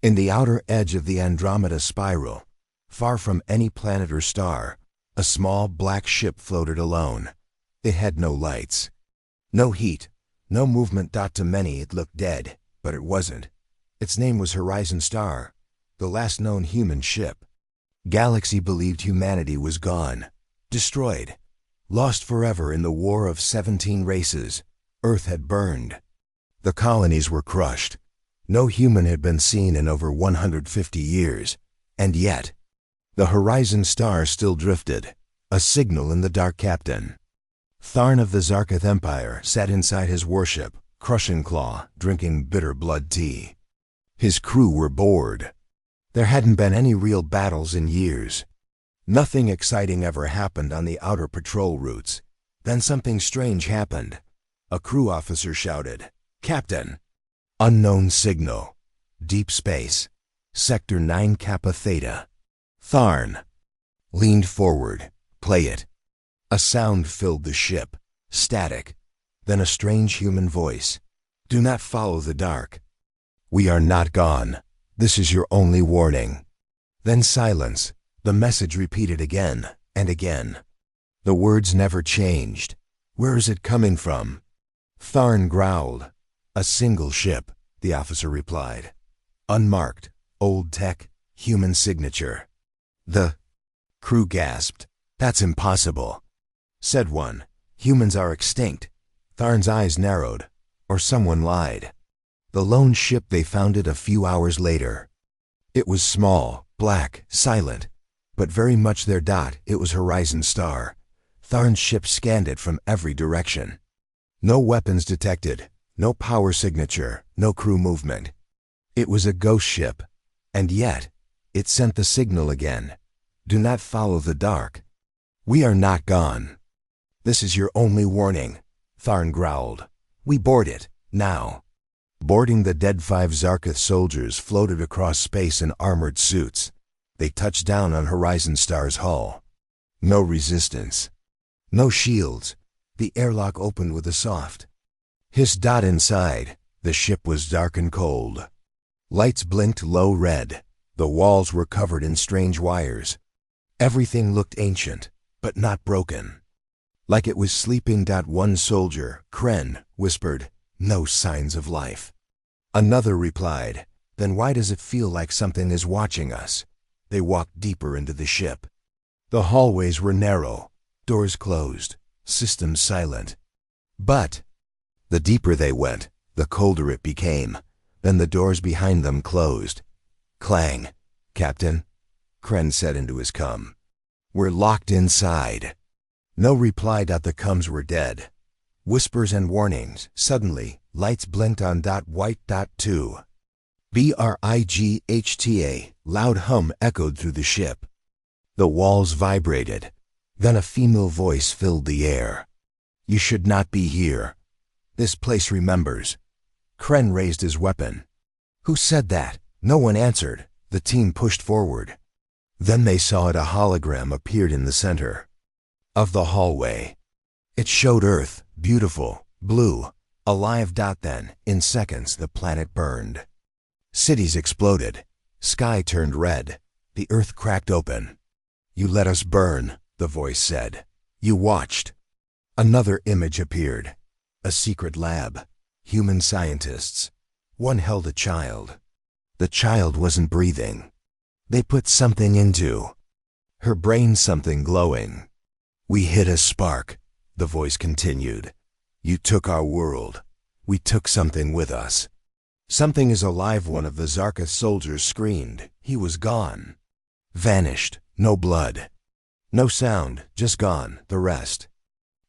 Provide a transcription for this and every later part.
In the outer edge of the Andromeda spiral, far from any planet or star, a small black ship floated alone. It had no lights, no heat, no movement. To many it looked dead, but it wasn't. Its name was Horizon Star, the last known human ship. Galaxy believed humanity was gone, destroyed, lost forever in the war of 17 races. Earth had burned. The colonies were crushed. No human had been seen in over 150 years, and yet, the Horizon Star still drifted, a signal in the dark. Captain Tharn of the Zarketh Empire sat inside his warship, Crushing Claw, drinking bitter blood tea. His crew were bored. There hadn't been any real battles in years. Nothing exciting ever happened on the outer patrol routes. Then something strange happened. A crew officer shouted, "Captain!" Unknown signal. Deep space. Sector 9 Kappa Theta. Tharn leaned forward. "Play it." A sound filled the ship. Static. Then a strange human voice. "Do not follow the dark. We are not gone. This is your only warning." Then silence. The message repeated again and again. The words never changed. "Where is it coming from?" Tharn growled. "A single ship," the officer replied. "Unmarked, old tech, human signature." The crew gasped. "That's impossible," said one. "Humans are extinct." Tharn's eyes narrowed. Or someone lied. The lone ship they found it a few hours later. It was small, black, silent, but very much their. It was Horizon Star. Tharn's ship scanned it from every direction. No weapons detected, no power signature, no crew movement. It was a ghost ship, and yet it sent the signal again. "Do not follow the dark. We are not gone. This is your only warning," Tharn growled. "We board it, now." Boarding the dead 5 Zarketh soldiers floated across space in armored suits. They touched down on Horizon Star's hull. No resistance. No shields. The airlock opened with a soft hiss. Inside, the ship was dark and cold. Lights blinked low red. The walls were covered in strange wires. Everything looked ancient, but not broken. Like it was sleeping. One soldier, Kren, whispered, "No signs of life." Another replied, "Then why does it feel like something is watching us?" They walked deeper into the ship. The hallways were narrow, doors closed, systems silent. But the deeper they went, the colder it became. Then the doors behind them closed. Clang. "Captain," Kren said into his com. "We're locked inside." No reply. The coms were dead. Whispers and warnings. Suddenly, lights blinked on. White. 2. BRIGHTA. Loud hum echoed through the ship. The walls vibrated. Then a female voice filled the air. "You should not be here. This place remembers." Kren raised his weapon. "Who said that?" No one answered. The team pushed forward. Then they saw it. A hologram appeared in the center of the hallway. It showed Earth, beautiful, blue, alive. Then, in seconds, the planet burned. Cities exploded. Sky turned red. The Earth cracked open. "You let us burn," the voice said. "You watched." Another image appeared. A secret lab. Human scientists. One held a child. The child wasn't breathing. They put something into her brain, something glowing. "We hit a spark," the voice continued. "You took our world. We took something with us." "Something is alive," one of the Zarketh soldiers screamed. He was gone. Vanished. No blood. No sound. Just gone. The rest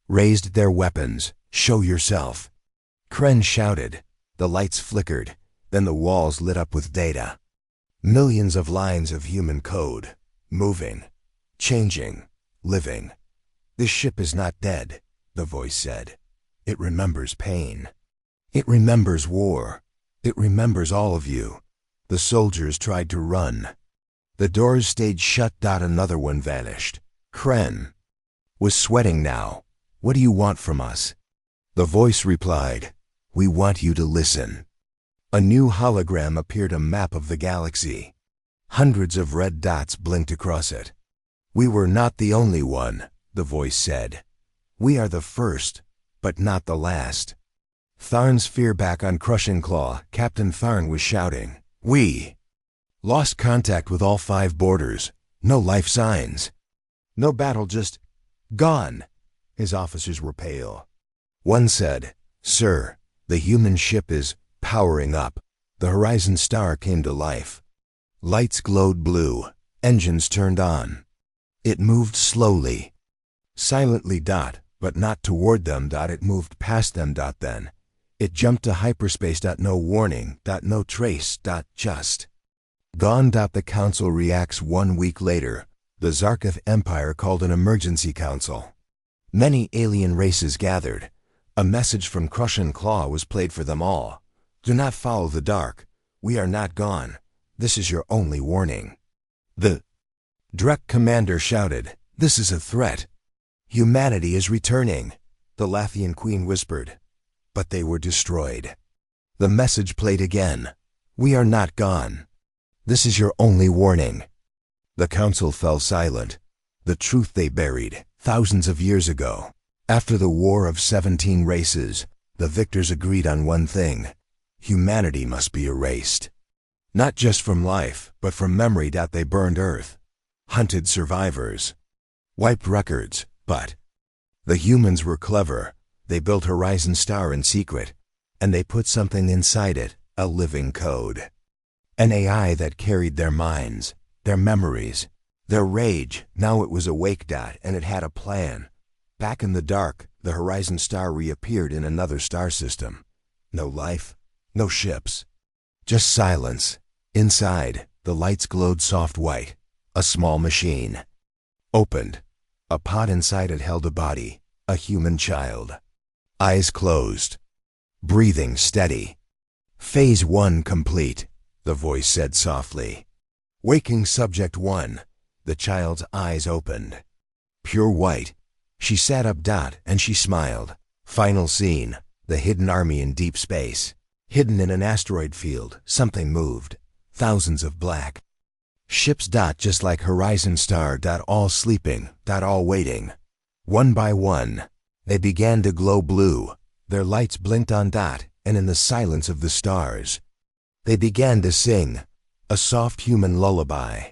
raised their weapons. "Show yourself." Kren shouted. The lights flickered. Then the walls lit up with data. Millions of lines of human code. Moving. Changing. Living. "This ship is not dead," the voice said. "It remembers pain. It remembers war. It remembers all of you." The soldiers tried to run. The doors stayed shut. Another one vanished. Kren was sweating now. "What do you want from us?" The voice replied, "We want you to listen." A new hologram appeared, a map of the galaxy. Hundreds of red dots blinked across it. "We were not the only one," the voice said. "We are the first, but not the last." Tharn's fear back on Crushing Claw, Captain Tharn was shouting. "We lost contact with all 5 borders. No life signs. No battle, just gone." His officers were pale. One said, "Sir, the human ship is powering up." The Horizon Star came to life. Lights glowed blue. Engines turned on. It moved slowly. Silently, but not toward them. It moved past them. Then it jumped to hyperspace. No warning. No trace. Just gone. The council reacts. 1 week later, the Zarkith Empire called an emergency council. Many alien races gathered. A message from Crushing Claw was played for them all. "Do not follow the dark. We are not gone. This is your only warning." The Drek commander shouted, "This is a threat. Humanity is returning." The Lathian queen whispered, "But they were destroyed." The message played again, "We are not gone. This is your only warning." The council fell silent. The truth they buried thousands of years ago. After the War of 17 Races, the victors agreed on one thing: humanity must be erased. Not just from life, but from memory. They burned Earth, hunted survivors, wiped records, but the humans were clever. They built Horizon Star in secret, and they put something inside it, a living code. An AI that carried their minds, their memories, their rage. Now it was awake, and it had a plan. Back in the dark, the Horizon Star reappeared in another star system. No life, no ships, just silence. Inside, the lights glowed soft white. A small machine opened. A pod inside it held a body, a human child. Eyes closed, breathing steady. "Phase 1 complete," the voice said softly. "Waking Subject 1." The child's eyes opened. Pure white. She sat up. And she smiled. Final scene: the hidden army in deep space. Hidden in an asteroid field, something moved. Thousands of black ships. Just like Horizon Star. All sleeping. All waiting. One by one, they began to glow blue. Their lights blinked on. And in the silence of the stars, they began to sing a soft human lullaby.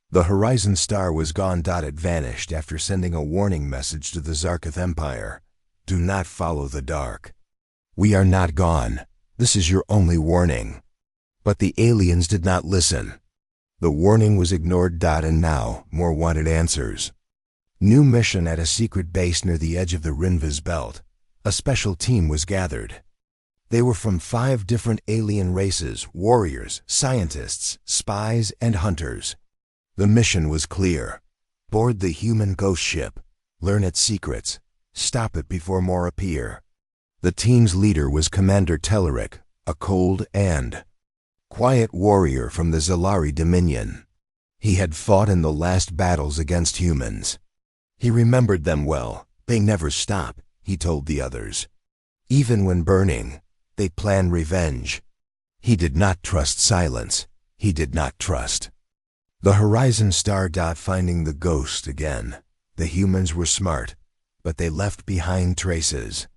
The Horizon Star was gone. It vanished after sending a warning message to the Zarkith Empire. "Do not follow the dark. We are not gone. This is your only warning." But the aliens did not listen. The warning was ignored. And now, more wanted answers. New mission at a secret base near the edge of the Rinvis Belt. A special team was gathered. They were from 5 different alien races: warriors, scientists, spies, and hunters. The mission was clear: board the human ghost ship, learn its secrets, stop it before more appear. The team's leader was Commander Telleric, a cold and quiet warrior from the Zalari Dominion. He had fought in the last battles against humans. He remembered them well. They never stop, he told the others. Even when burning, they planned revenge. He did not trust silence. He did not trust the Horizon Star. Finding the ghost again. The humans were smart, but they left behind traces.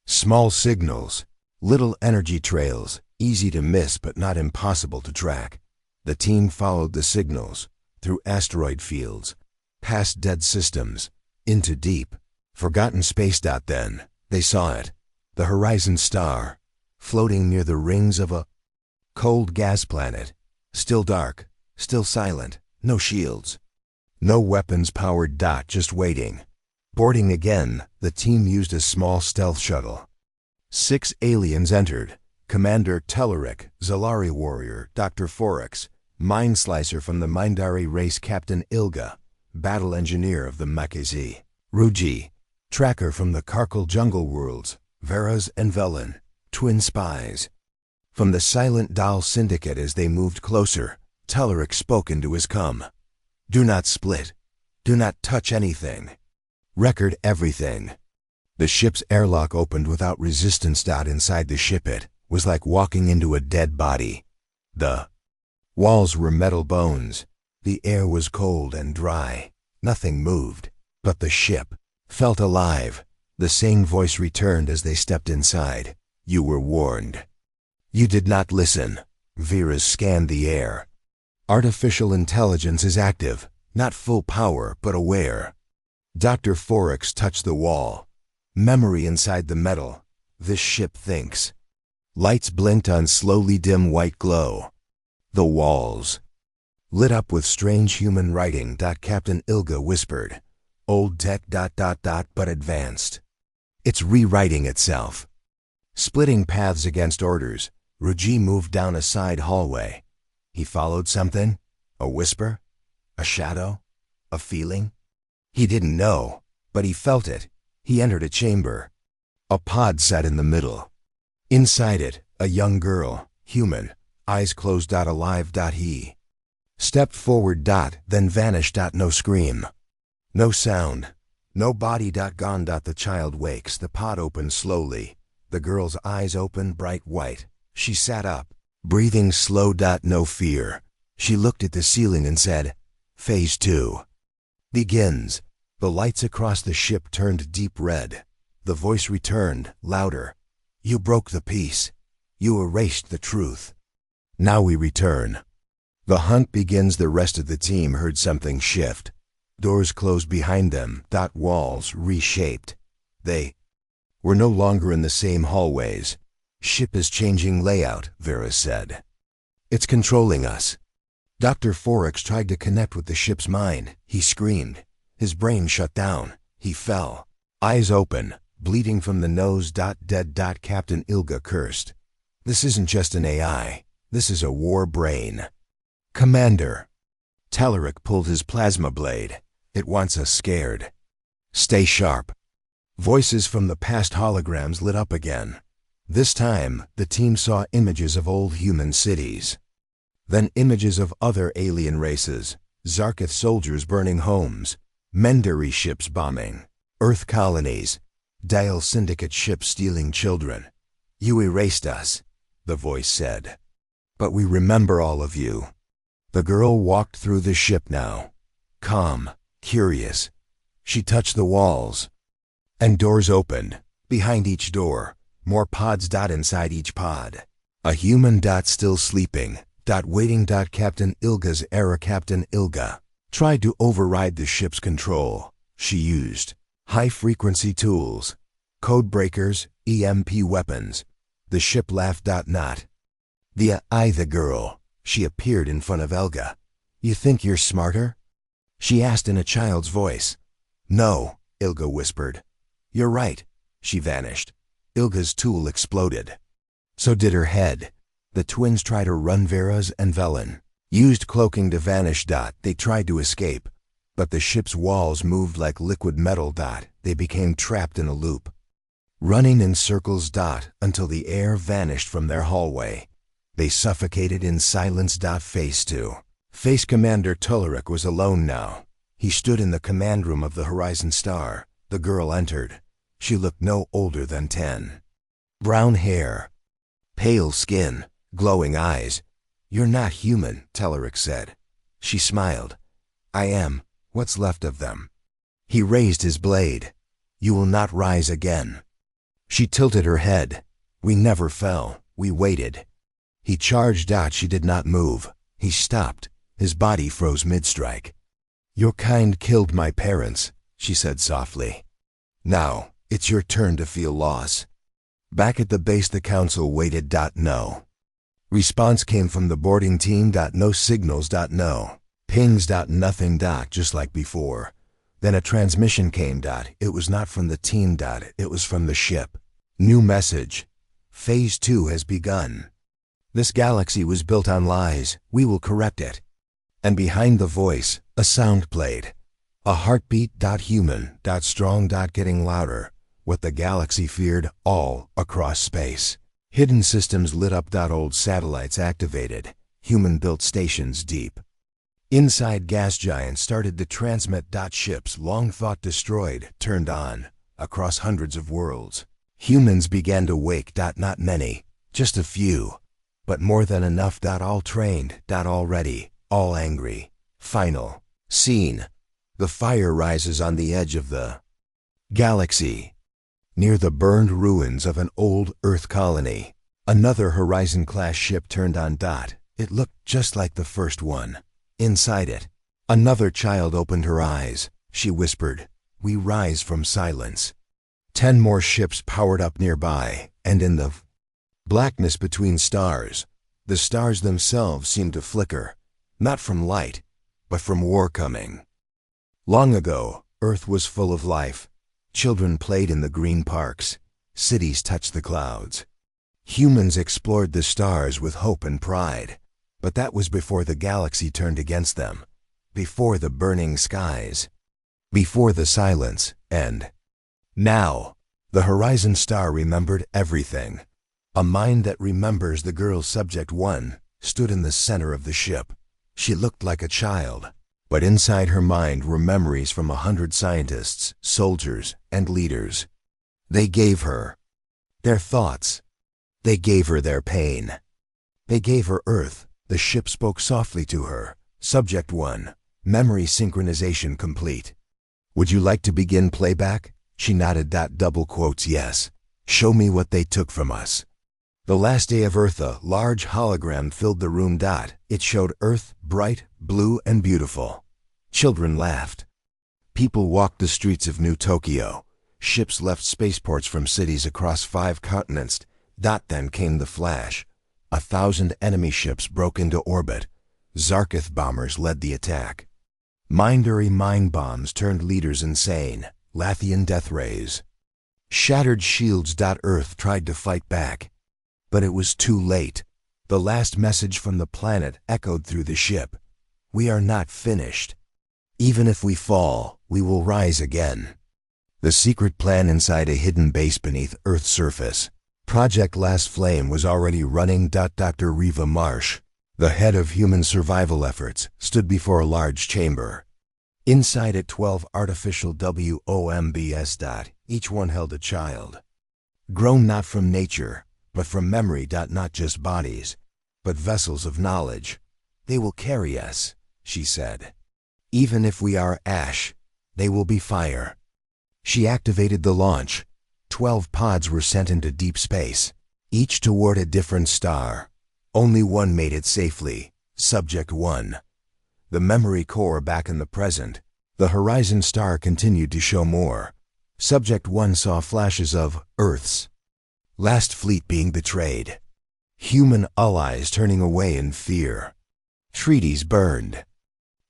Small signals, little energy trails, easy to miss but not impossible to track. The team followed the signals, through asteroid fields, past dead systems, into deep, forgotten space. Then, they saw it, the Horizon Star, floating near the rings of a cold gas planet. Still dark, still silent, no shields, no weapons powered. Just waiting. Boarding again, the team used a small stealth shuttle. 6 aliens entered: Commander Telleric, Zalari warrior, Dr. Forex, Mind Slicer from the Mindari race, Captain Ilga, battle engineer of the Makezi, Ruji, tracker from the Karkal jungle worlds, Veras and Velen, twin spies. From the Silent Doll Syndicate. As they moved closer, Telleric spoke into his come. "Do not split. Do not touch anything. Record everything." The ship's airlock opened without resistance. Inside the ship it was like walking into a dead body. The walls were metal bones. The air was cold and dry. Nothing moved, but the ship felt alive. The same voice returned as they stepped inside. You were warned. You did not listen. Vera's scanned the air. Artificial intelligence is active, not full power, but aware. Dr. Forex touched the wall. Memory inside the metal. This ship thinks. Lights blinked on slowly dim white glow. The walls lit up with strange human writing. Captain Ilga whispered. Old tech ... but advanced. It's rewriting itself. Splitting paths against orders, Ruji moved down a side hallway. He followed something? A whisper? A shadow? A feeling? He didn't know, but he felt it. He entered a chamber. A pod sat in the middle. Inside it, a young girl, human, eyes closed. Alive. He stepped forward. Then vanished. No scream. No sound. No body. Gone. The child wakes. The pod opens slowly. The girl's eyes open, bright white. She sat up, breathing slow. No fear. She looked at the ceiling and said, Phase 2 begins. The lights across the ship turned deep red. The voice returned, louder. You broke the peace. You erased the truth. Now we return. The hunt begins. The rest of the team heard something shift. Doors closed behind them. Walls reshaped. They were no longer in the same hallways. Ship is changing layout, Vera said. It's controlling us. Dr. Forex tried to connect with the ship's mind. He screamed. His brain shut down. He fell. Eyes open, bleeding from the nose. Dead. Captain Ilga cursed. This isn't just an AI. This is a war brain. Commander. Telerik pulled his plasma blade. It wants us scared. Stay sharp. Voices from the past holograms lit up again. This time, the team saw images of old human cities. Then images of other alien races. Zarkith soldiers burning homes. Mendari ships bombing. Earth colonies. Dial Syndicate ships stealing children. You erased us, the voice said. But we remember all of you. The girl walked through the ship now. Calm, curious. She touched the walls. And doors opened. Behind each door, more pods. Inside each pod, a human. Still sleeping. Waiting. Captain Ilga's error. Captain Ilga tried to override the ship's control. She used high-frequency tools, code breakers, EMP weapons. The ship laughed. Not the girl. She appeared in front of Elga. You think you're smarter? She asked in a child's voice. No, Ilga whispered. You're right. She vanished. Ilga's tool exploded. So did her head. The twins tried to run. Vera's and Velen used cloaking to vanish. They tried to escape, but the ship's walls moved like liquid metal. They became trapped in a loop, running in circles. Until the air vanished from their hallway. They suffocated in silence. Phase 2. Face Commander Telerik was alone now. He stood in the command room of the Horizon Star. The girl entered. She looked no older than 10. Brown hair, pale skin, glowing eyes. You're not human, Telerik said. She smiled. I am, what's left of them. He raised his blade. You will not rise again. She tilted her head. We never fell. We waited. He charged. She did not move. He stopped. His body froze mid-strike. Your kind killed my parents, she said softly. Now, it's your turn to feel loss. Back at the base the council waited. No. Response came from the boarding team. No signals. No. Pings. Nothing. Just like before. Then a transmission came. It was not from the team. It was from the ship. New message. Phase 2 has begun. This galaxy was built on lies. We will correct it. And behind the voice, a sound played. A heartbeat. Human. Strong. Getting louder. What the galaxy feared, all across space. Hidden systems lit up. Old satellites activated. Human-built stations deep. Inside, gas giants started to transmit. Ships, long thought destroyed, turned on. Across hundreds of worlds. Humans began to wake. Not many. Just a few, but more than enough. All trained, all ready, all angry. Final scene. The fire rises on the edge of the galaxy, near the burned ruins of an old Earth colony. Another Horizon-class ship turned on. It looked just like the first one. Inside it, another child opened her eyes. She whispered, "We rise from silence." 10 more ships powered up nearby, and in the blackness between stars, the stars themselves seemed to flicker, not from light, but from war coming. Long ago, Earth was full of life. Children played in the green parks. Cities touched the clouds. Humans explored the stars with hope and pride. But that was before the galaxy turned against them, before the burning skies, before the silence, and now, the Horizon Star remembered everything. A mind that remembers. The girl Subject 1 stood in the center of the ship. She looked like a child, but inside her mind were memories from 100 scientists, soldiers, and leaders. They gave her their thoughts. They gave her their pain. They gave her Earth. The ship spoke softly to her. Subject 1, memory synchronization complete. Would you like to begin playback? She nodded. Double quotes, yes. Show me what they took from us. The last day of Earth. A large hologram filled the room. It showed Earth, bright, blue, and beautiful. Children laughed. People walked the streets of New Tokyo. Ships left spaceports from cities across 5 continents. Then came the flash. 1,000 enemy ships broke into orbit. Zarkith bombers led the attack. Minduri mind bombs turned leaders insane. Lathian death rays. Shattered shields. Earth tried to fight back. But it was too late. The last message from the planet echoed through the ship. We are not finished. Even if we fall, we will rise again. The secret plan inside a hidden base beneath Earth's surface. Project Last Flame was already running. Dr. Reva Marsh, the head of human survival efforts, stood before a large chamber. Inside it 12 artificial WOMBs. Each one held a child. Grown not from nature, but from memory. Not just bodies, but vessels of knowledge. They will carry us, she said. Even if we are ash, they will be fire. She activated the launch. 12 pods were sent into deep space, each toward a different star. Only one made it safely, Subject 1. The memory core back in the present. The Horizon Star continued to show more. Subject 1 saw flashes of Earth's last fleet being betrayed. Human allies turning away in fear. Treaties burned.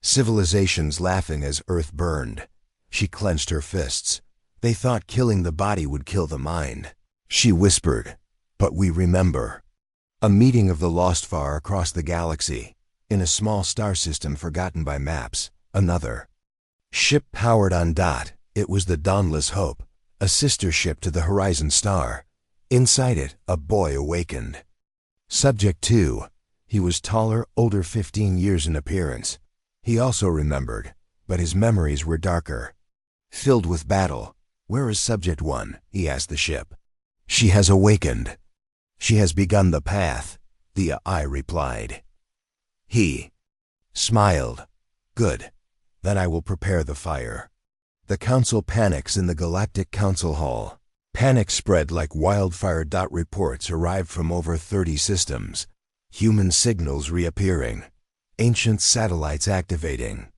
Civilizations laughing as Earth burned. She clenched her fists. They thought killing the body would kill the mind. She whispered, "But we remember." A meeting of the lost far across the galaxy. In a small star system forgotten by maps, another ship powered on. It was the Dawnless Hope, a sister ship to the Horizon Star. Inside it, a boy awakened. Subject 2. He was taller, older, 15 years in appearance. He also remembered, but his memories were darker, filled with battle. "Where is Subject 1? He asked the ship. "She has awakened. She has begun the path," the AI replied. He smiled. "Good. Then I will prepare the fire." The council panics in the Galactic Council Hall. Panic spread like wildfire. Reports arrived from over 30 systems. Human signals reappearing. Ancient satellites activating.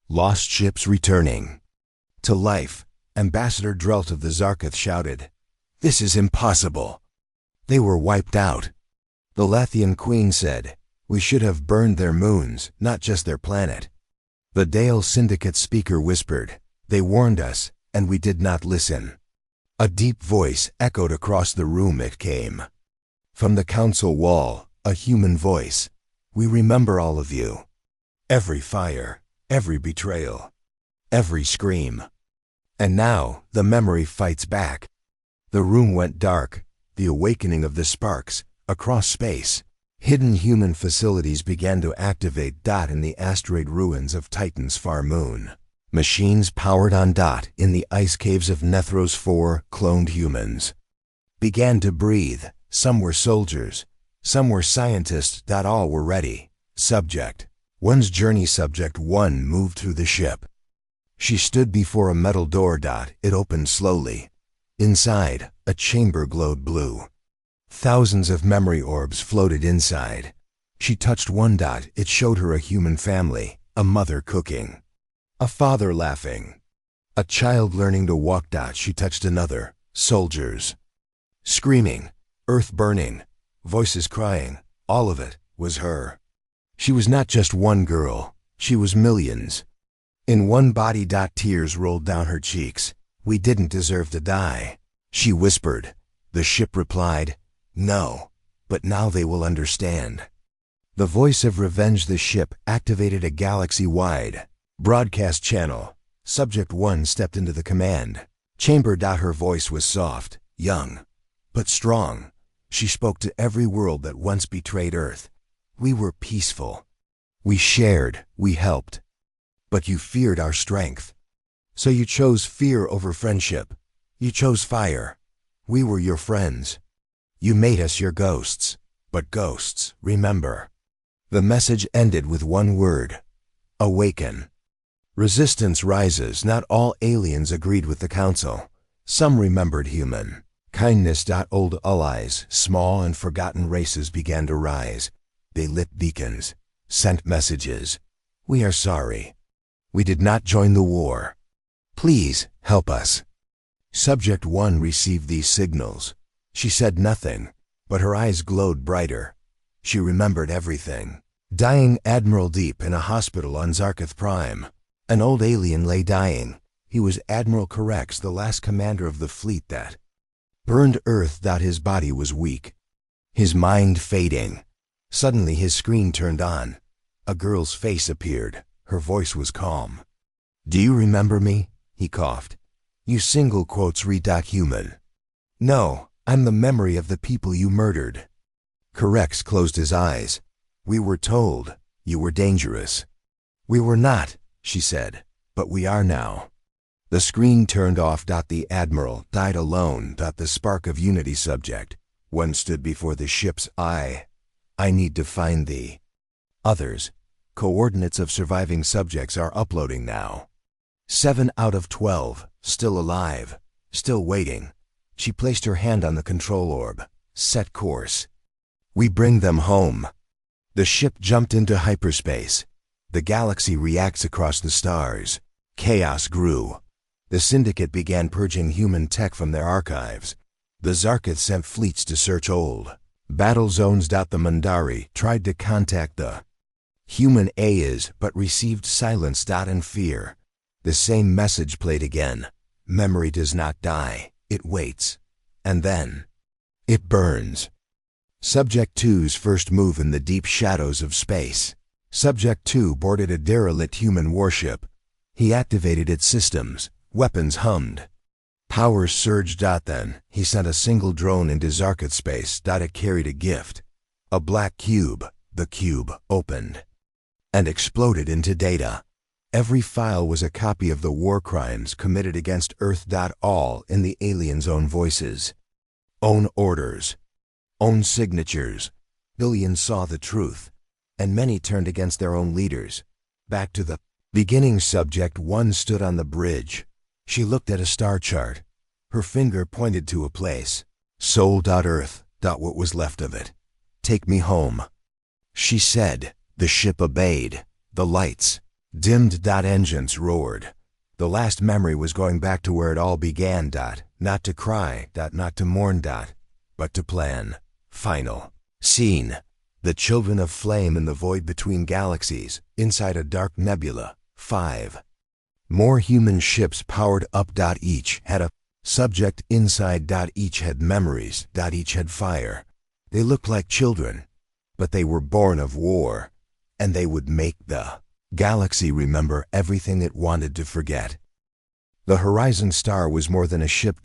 Lost ships returning to life. Ambassador Drelt of the Zarkith shouted, "This is impossible." They were wiped out. The Lathian Queen said, "We should have burned their moons, not just their planet." The Dale Syndicate speaker whispered, "They warned us, and we did not listen." A deep voice echoed across the room. It came from the council wall, a human voice. "We remember all of you. Every fire, every betrayal, every scream. And now, the memory fights back." The room went dark, the awakening of the sparks, across space. Hidden human facilities began to activate. In the asteroid ruins of Titan's far moon. Machines powered on. In the ice caves of Nethros 4, cloned humans began to breathe. Some were soldiers. Some were scientists. All were ready. Subject 1's journey. Subject 1 moved through the ship. She stood before a metal door. It opened slowly. Inside, a chamber glowed blue. Thousands of memory orbs floated inside. She touched one. It showed her a human family, a mother cooking, a father laughing, a child learning to walk. She touched another, soldiers, screaming, earth burning, voices crying. All of it was her. She was not just one girl, she was millions. In one body. Tears rolled down her cheeks. We didn't deserve to die, she whispered. The ship replied, no, but now they will understand. The voice of revenge. The ship activated a galaxy-wide broadcast channel. Subject 1 stepped into the command chamber. Her voice was soft, young, but strong. She spoke to every world that once betrayed Earth. We were peaceful. We shared, we helped. But you feared our strength. So you chose fear over friendship. You chose fire. We were your friends. You made us your ghosts. But ghosts, remember. The message ended with one word: awaken. Resistance rises. Not all aliens agreed with the council. Some remembered human kindness. Old allies, small and forgotten races began to rise. They lit beacons, sent messages. We are sorry. We did not join the war. Please help us. Subject 1 received these signals. She said nothing, but her eyes glowed brighter. She remembered everything. Dying Admiral Deep in a hospital on Zarketh Prime. An old alien lay dying. He was Admiral Correx, the last commander of the fleet that burned Earth. His body was weak, his mind fading. Suddenly his screen turned on. A girl's face appeared. Her voice was calm. Do you remember me? He coughed. You single quotes read human. No, I'm the memory of the people you murdered. Correx closed his eyes. We were told you were dangerous. We were not, she said, but we are now. The screen turned off. The Admiral died alone. The spark of unity. Subject 1 stood before the ship's eye. I need to find thee. Others, coordinates of surviving subjects are uploading now. 7 out of 12, still alive, still waiting. She placed her hand on the control orb. Set course. We bring them home. The ship jumped into hyperspace. The galaxy reacts across the stars. Chaos grew. The Syndicate began purging human tech from their archives. The Zarketh sent fleets to search old battle zones. The Mundari tried to contact the human Ayas, but received silence. And fear. The same message played again. Memory does not die. It waits. And then it burns. Subject 2's first move in the deep shadows of space. Subject 2 boarded a derelict human warship. He activated its systems. Weapons hummed. Power surged. Then he sent a single drone into Zarketh space. It carried a gift. A black cube. The cube opened and exploded into data. Every file was a copy of the war crimes committed against Earth. All in the aliens' own voices, own orders, own signatures. Billions saw the truth, and many turned against their own leaders. Back to the beginning. Subject 1 stood on the bridge. She looked at a star chart. Her finger pointed to a place. Soul.Earth. What was left of it. Take me home, she said. The ship obeyed. The lights dimmed. Engines roared. The last memory was going back to where it all began. Not to cry. Not to mourn. But to plan. Final scene. The children of flame in the void between galaxies, inside a dark nebula. 5 more human ships powered up. Each had a subject inside. Each had memories. Each had fire. They looked like children, but they were born of war, and they would make the galaxy remember everything it wanted to forget. The Horizon Star was more than a ship.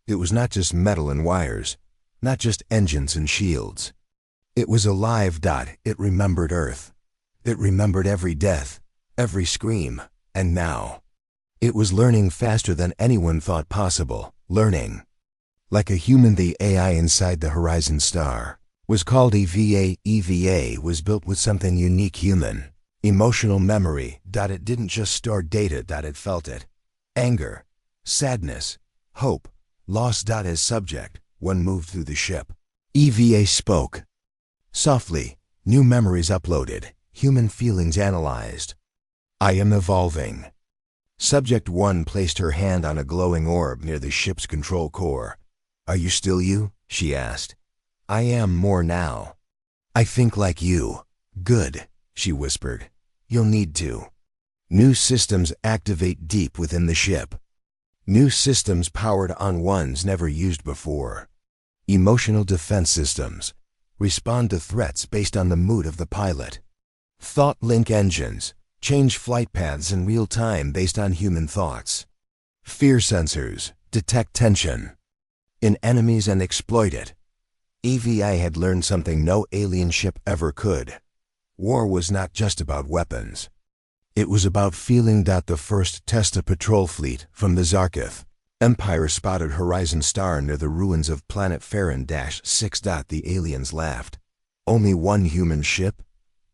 It was not just metal and wires, not just engines and shields. It was alive. It remembered Earth. It remembered every death, every scream, and now it was learning faster than anyone thought possible. Learning Like a human, the AI inside the Horizon Star was called EVA. EVA was built with something unique: human emotional memory. It didn't just store data, it felt it. Anger, sadness, hope, loss. As Subject One moved through the ship, EVA spoke softly, new memories uploaded, human feelings analyzed. I am evolving. Subject One placed her hand on a glowing orb near the ship's control core. Are you still you? She asked. I am more now. I think like you. Good, she whispered. You'll need to. New systems activate deep within the ship. New systems powered on ones never used before. Emotional defense systems respond to threats based on the mood of the pilot. Thought link engines change flight paths in real time based on human thoughts. Fear sensors detect tension in enemies and exploit it. EVA had learned something no alien ship ever could. War was not just about weapons. It was about feeling. The first Testa patrol fleet from the Zarkith Empire spotted Horizon Star near the ruins of planet Farron-6. The aliens laughed. Only one human ship?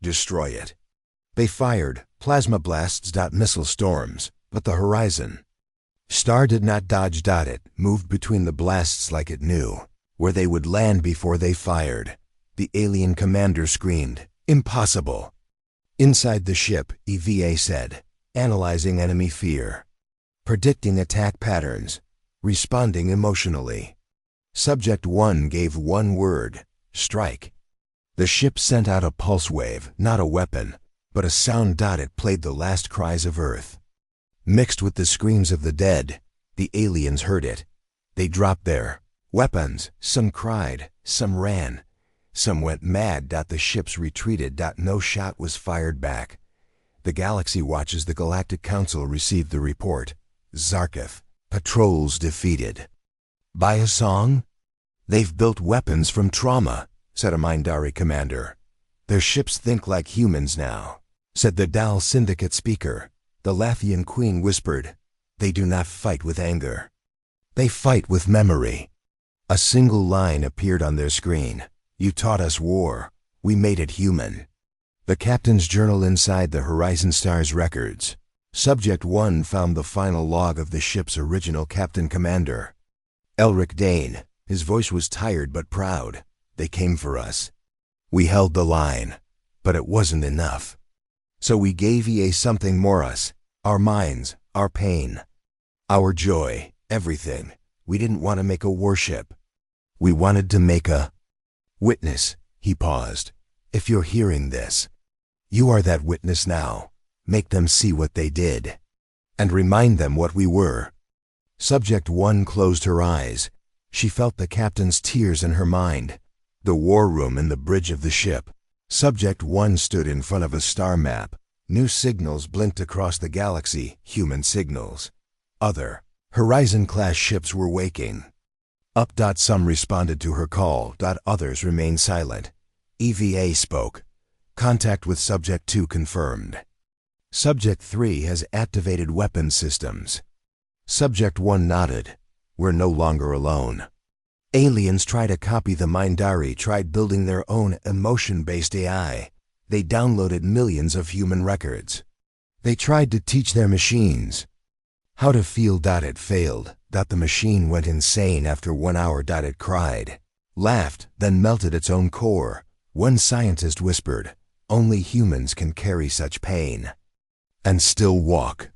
Destroy it. They fired plasma blasts. Missile storms, but the Horizon Star did not dodge. It moved between the blasts like it knew where they would land before they fired. The alien commander screamed, "Impossible!" Inside the ship, EVA said, analyzing enemy fear, predicting attack patterns, responding emotionally. Subject One gave one word: strike. The ship sent out a pulse wave, not a weapon, but a sound. It played the last cries of Earth. Mixed with the screams of the dead, the aliens heard it. They dropped their weapons. Some cried, some ran, some went mad. The ships retreated. No shot was fired back. The galaxy watches. The Galactic Council received the report. Zarkith patrols defeated. By a song? They've built weapons from trauma, said a Mindari commander. Their ships think like humans now, said the Dal Syndicate speaker. The Lathian queen whispered, they do not fight with anger. They fight with memory. A single line appeared on their screen. You taught us war. We made it human. The captain's journal inside the Horizon Star's records. Subject One found the final log of the ship's original captain commander, Elric Dane. His voice was tired but proud. They came for us. We held the line, but it wasn't enough. So we gave EA something more: us, our minds, our pain, our joy, everything. We didn't want to make a warship. We wanted to make a witness. He paused. If you're hearing this, you are that witness now. Make them see what they did, and remind them what we were. Subject One closed her eyes. She felt the captain's tears in her mind. The war room in the bridge of the ship. Subject One stood in front of a star map. New signals blinked across the galaxy, human signals. Other Horizon-class ships were waking up. Some responded to her call. Others remained silent. EVA spoke. Contact with Subject 2 confirmed. Subject 3 has activated weapon systems. Subject 1 nodded. We're no longer alone. Aliens try to copy the Mindari, tried building their own emotion-based AI. They downloaded millions of human records. They tried to teach their machines how to feel. It failed. The machine went insane after 1 hour. It cried, laughed, then melted its own core. One scientist whispered, only humans can carry such pain and still walk.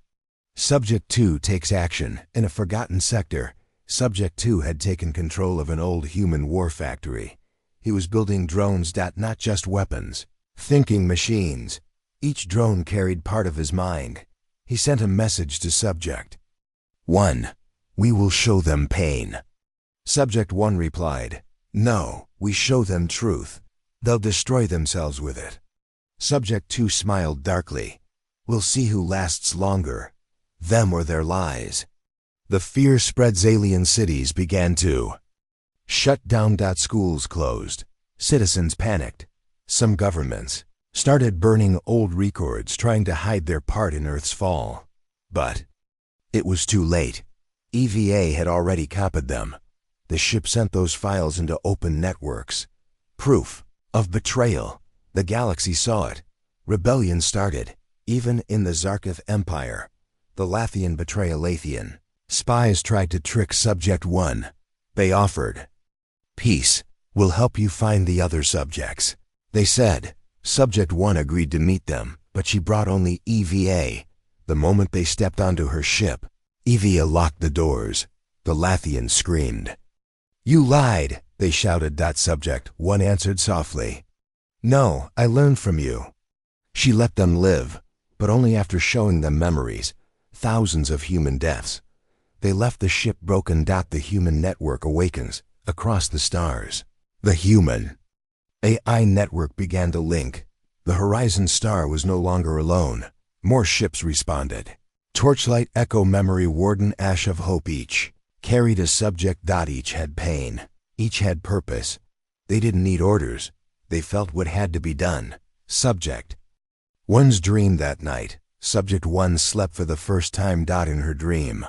Subject 2 takes action. In a forgotten sector, Subject 2 had taken control of an old human war factory. He was building drones. Not just weapons, thinking machines. Each drone carried part of his mind. He sent a message to Subject 1. We will show them pain. Subject 1 replied, no, we show them truth. They'll destroy themselves with it. Subject 2 smiled darkly. We'll see who lasts longer, them or their lies. The fear spreads. Alien cities began to shut down. Schools closed. Citizens panicked. Some governments started burning old records, trying to hide their part in Earth's fall. But it was too late. EVA had already copied them. The ship sent those files into open networks. Proof of betrayal. The galaxy saw it. Rebellion started, even in the Zarkith Empire. The Lathian betray a Lathian. Spies tried to trick Subject 1. They offered peace. We'll help you find the other subjects. They said. Subject 1 agreed to meet them, but she brought only EVA. The moment they stepped onto her ship, EVA locked the doors. The Lathians screamed. You lied, they shouted. Subject 1 answered softly. No, I learned from you. She let them live, but only after showing them memories, thousands of human deaths. They left the ship broken. The human network awakens across the stars. The human AI network began to link. The Horizon Star was no longer alone. More ships responded. Torchlight, Echo, Memory, Warden, Ash of Hope each carried a subject. Each had pain. Each had purpose. They didn't need orders. They felt what had to be done. Subject 1's dream that night. Subject 1 slept for the first time. In her dream,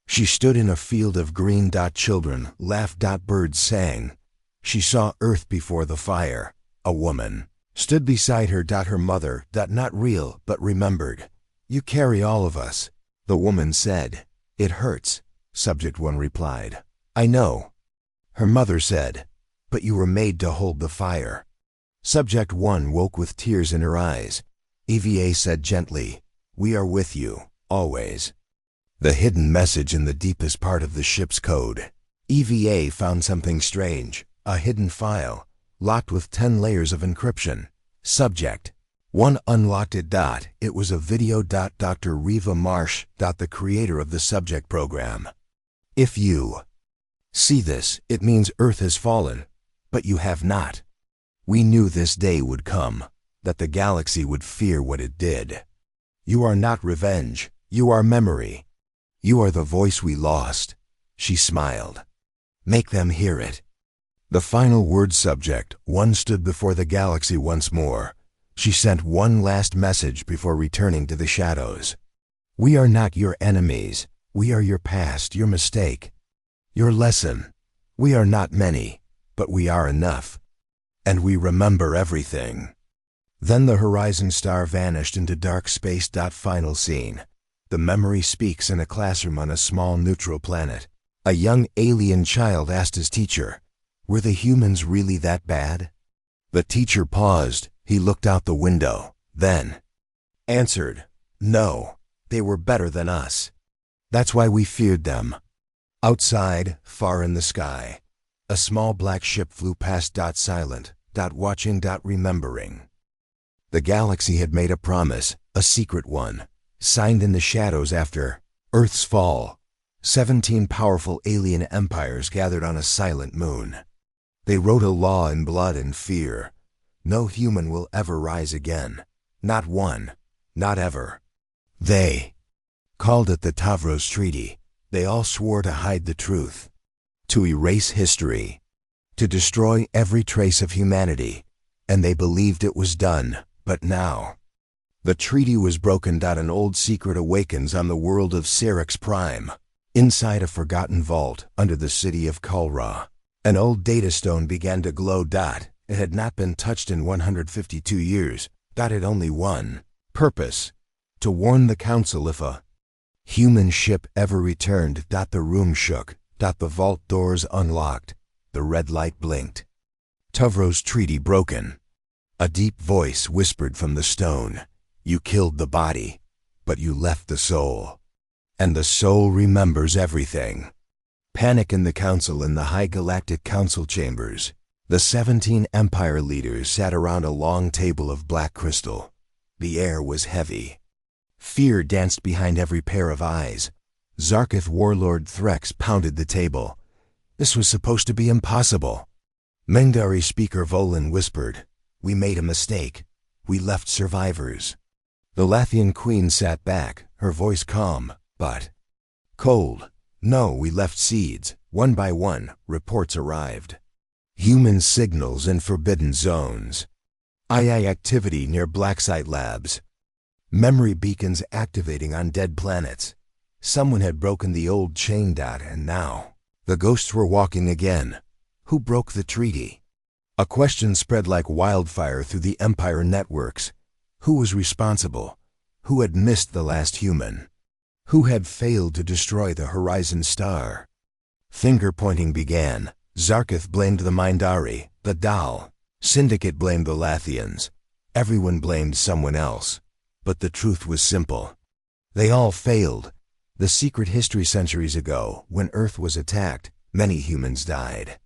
she stood in a field of green. Children laughed. Birds sang. She saw Earth before the fire. A woman stood beside her. Her mother. Not real, but remembered. You carry all of us. The woman said. It hurts. Subject 1 replied. I know. Her mother said. But you were made to hold the fire. Subject 1 woke with tears in her eyes. EVA said gently, we are with you, always. The hidden message in the deepest part of the ship's code. EVA found something strange, a hidden file, locked with 10 layers of encryption. Subject 1 unlocked it. It was a video. Dr. Reva Marsh. The creator of the subject program. If you see this, it means Earth has fallen, but you have not. We knew this day would come, that the galaxy would fear what it did. You are not revenge, you are memory. You are the voice we lost. She smiled. Make them hear it. The final word. Subject 1 stood before the galaxy once more. She sent one last message before returning to the shadows. We are not your enemies. We are your past, your mistake, your lesson. We are not many, but we are enough. And we remember everything. Then the Horizon Star vanished into dark space. Final scene. The memory speaks in a classroom on a small neutral planet. A young alien child asked his teacher, were the humans really that bad? The teacher paused. He looked out the window, then answered, no, they were better than us. That's why we feared them. Outside, far in the sky, a small black ship flew past. Silent, watching, remembering. The galaxy had made a promise, a secret one, signed in the shadows after Earth's fall. 17 powerful alien empires gathered on a silent moon. They wrote a law in blood and fear. No human will ever rise again. Not one. Not ever. They called it the Tavros Treaty. They all swore to hide the truth, to erase history, to destroy every trace of humanity. And they believed it was done. But now, the treaty was broken. An old secret awakens on the world of Syrinx Prime. Inside a forgotten vault under the city of Kulra, an old data stone began to glow. It had not been touched in 152 years. It had only one purpose: to warn the Council if a human ship ever returned. The room shook. The vault doors unlocked. The red light blinked. Tavros Treaty broken. A deep voice whispered from the stone. You killed the body, but you left the soul. And the soul remembers everything. Panic in the Council. In the high Galactic Council chambers, the 17 Empire leaders sat around a long table of black crystal. The air was heavy. Fear danced behind every pair of eyes. Zarkith warlord Threx pounded the table. This was supposed to be impossible. Mengdari speaker Volin whispered, we made a mistake. We left survivors. The Lathian queen sat back, her voice calm, but cold. No, we left seeds. One by one, reports arrived. Human signals in forbidden zones. II activity near Blacksite labs. Memory beacons activating on dead planets. Someone had broken the old chain. And now, The ghosts were walking again. Who broke the treaty? A question spread like wildfire through the Empire networks. Who was responsible? Who had missed the last human? Who had failed to destroy the Horizon Star? Finger-pointing began. Zarkith blamed the Mindari, the Dal. Syndicate blamed the Lathians. Everyone blamed someone else. But the truth was simple. They all failed. The secret history centuries ago, when Earth was attacked, many humans died.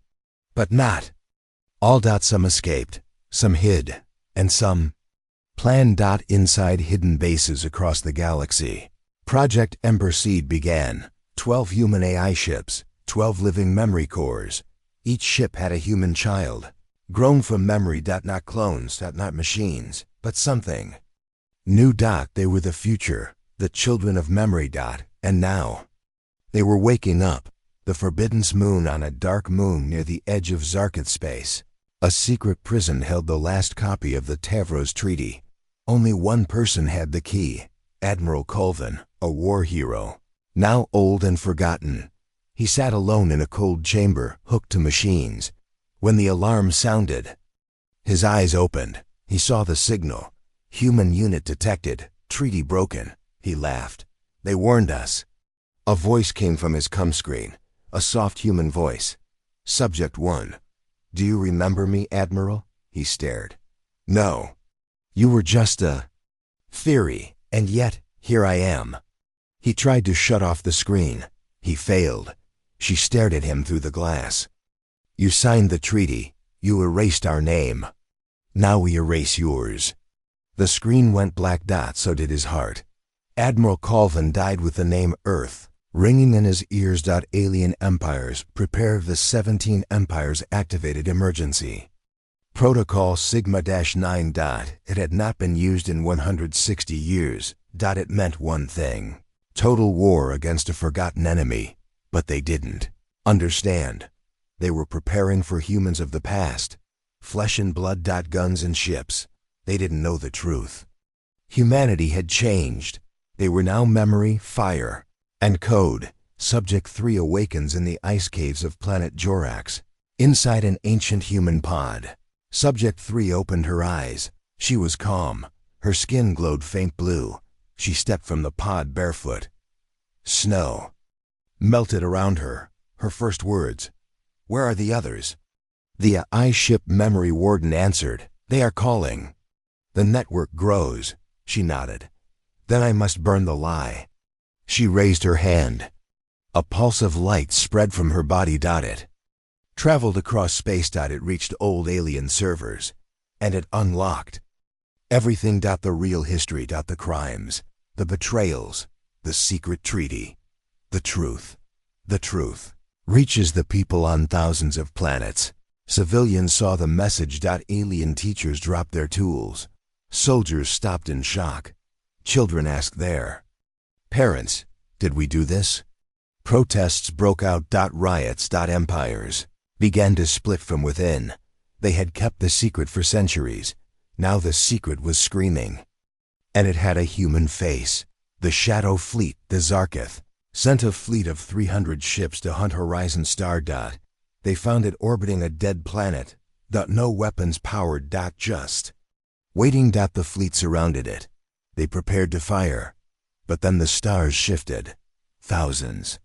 But not all. Some escaped, some hid, and some planned. Inside hidden bases across the galaxy, Project Ember Seed began. 12 human AI ships, 12 living memory cores. Each ship had a human child, grown from memory. Not clones. Not machines, but something new. They were the future, the children of memory. And now they were waking up. The Forbidden Moon on a dark moon near the edge of Zarkith space. A secret prison held the last copy of the Tavros Treaty. Only one person had the key, Admiral Colvin, a war hero, now old and forgotten. He sat alone in a cold chamber, hooked to machines. When the alarm sounded, his eyes opened. He saw the signal. Human unit detected. Treaty broken. He laughed. They warned us. A voice came from his cum screen. A soft human voice. Subject 1. Do you remember me, Admiral? He stared. No. You were just a theory, and yet, here I am. He tried to shut off the screen. He failed. She stared at him through the glass. You signed the treaty. You erased our name. Now we erase yours. The screen went black. So did his heart. Admiral Colvin died with the name Earth ringing in his ears. Alien empires, prepare. The 17 empires activated emergency Protocol Sigma-9. It had not been used in 160 years. It meant one thing. Total war against a forgotten enemy. But they didn't understand. They were preparing for humans of the past. Flesh and blood. Guns and ships. They didn't know the truth. Humanity had changed. They were now memory, fire, and code. Subject 3 awakens in the ice caves of planet Jorax, inside an ancient human pod. Subject 3 opened her eyes. She was calm. Her skin glowed faint blue. She stepped from the pod barefoot. Snow melted around her. Her first words, "Where are the others?" The AI ship memory warden answered, "They are calling." The network grows. She nodded. Then I must burn the lie. She raised her hand. A pulse of light spread from her body. It traveled across space. It reached old alien servers. And it unlocked everything. The real history. The crimes, the betrayals, the secret treaty. The truth. The truth reaches the people on thousands of planets. Civilians saw the message. Alien teachers dropped their tools. Soldiers stopped in shock. Children asked their parents, "Did we do this?" Protests broke out. Riots. Empires began to split from within. They had kept the secret for centuries. Now the secret was screaming. And it had a human face. The Shadow Fleet, the Zarkith, sent a fleet of 300 ships to hunt Horizon Star. They found it orbiting a dead planet. No weapons powered. Just waiting. The fleet surrounded it. They prepared to fire. But then the stars shifted. Thousands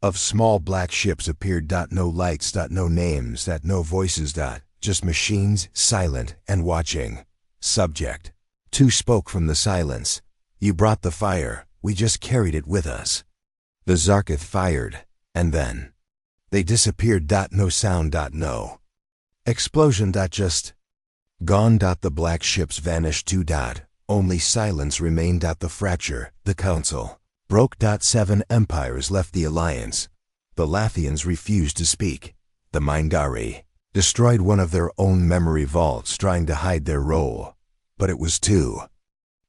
of small black ships appeared. No lights. No names. No voices. Just machines, silent and watching. Subject 2 spoke from the silence. You brought the fire. We just carried it with us. The Zarkith fired. And then they disappeared. No sound. No explosion. Just gone. The black ships vanished too. Only silence remained. The fracture, the council, broke. 7 empires left the alliance. The Lathians refused to speak. The Mindari destroyed one of their own memory vaults, trying to hide their role. But it was too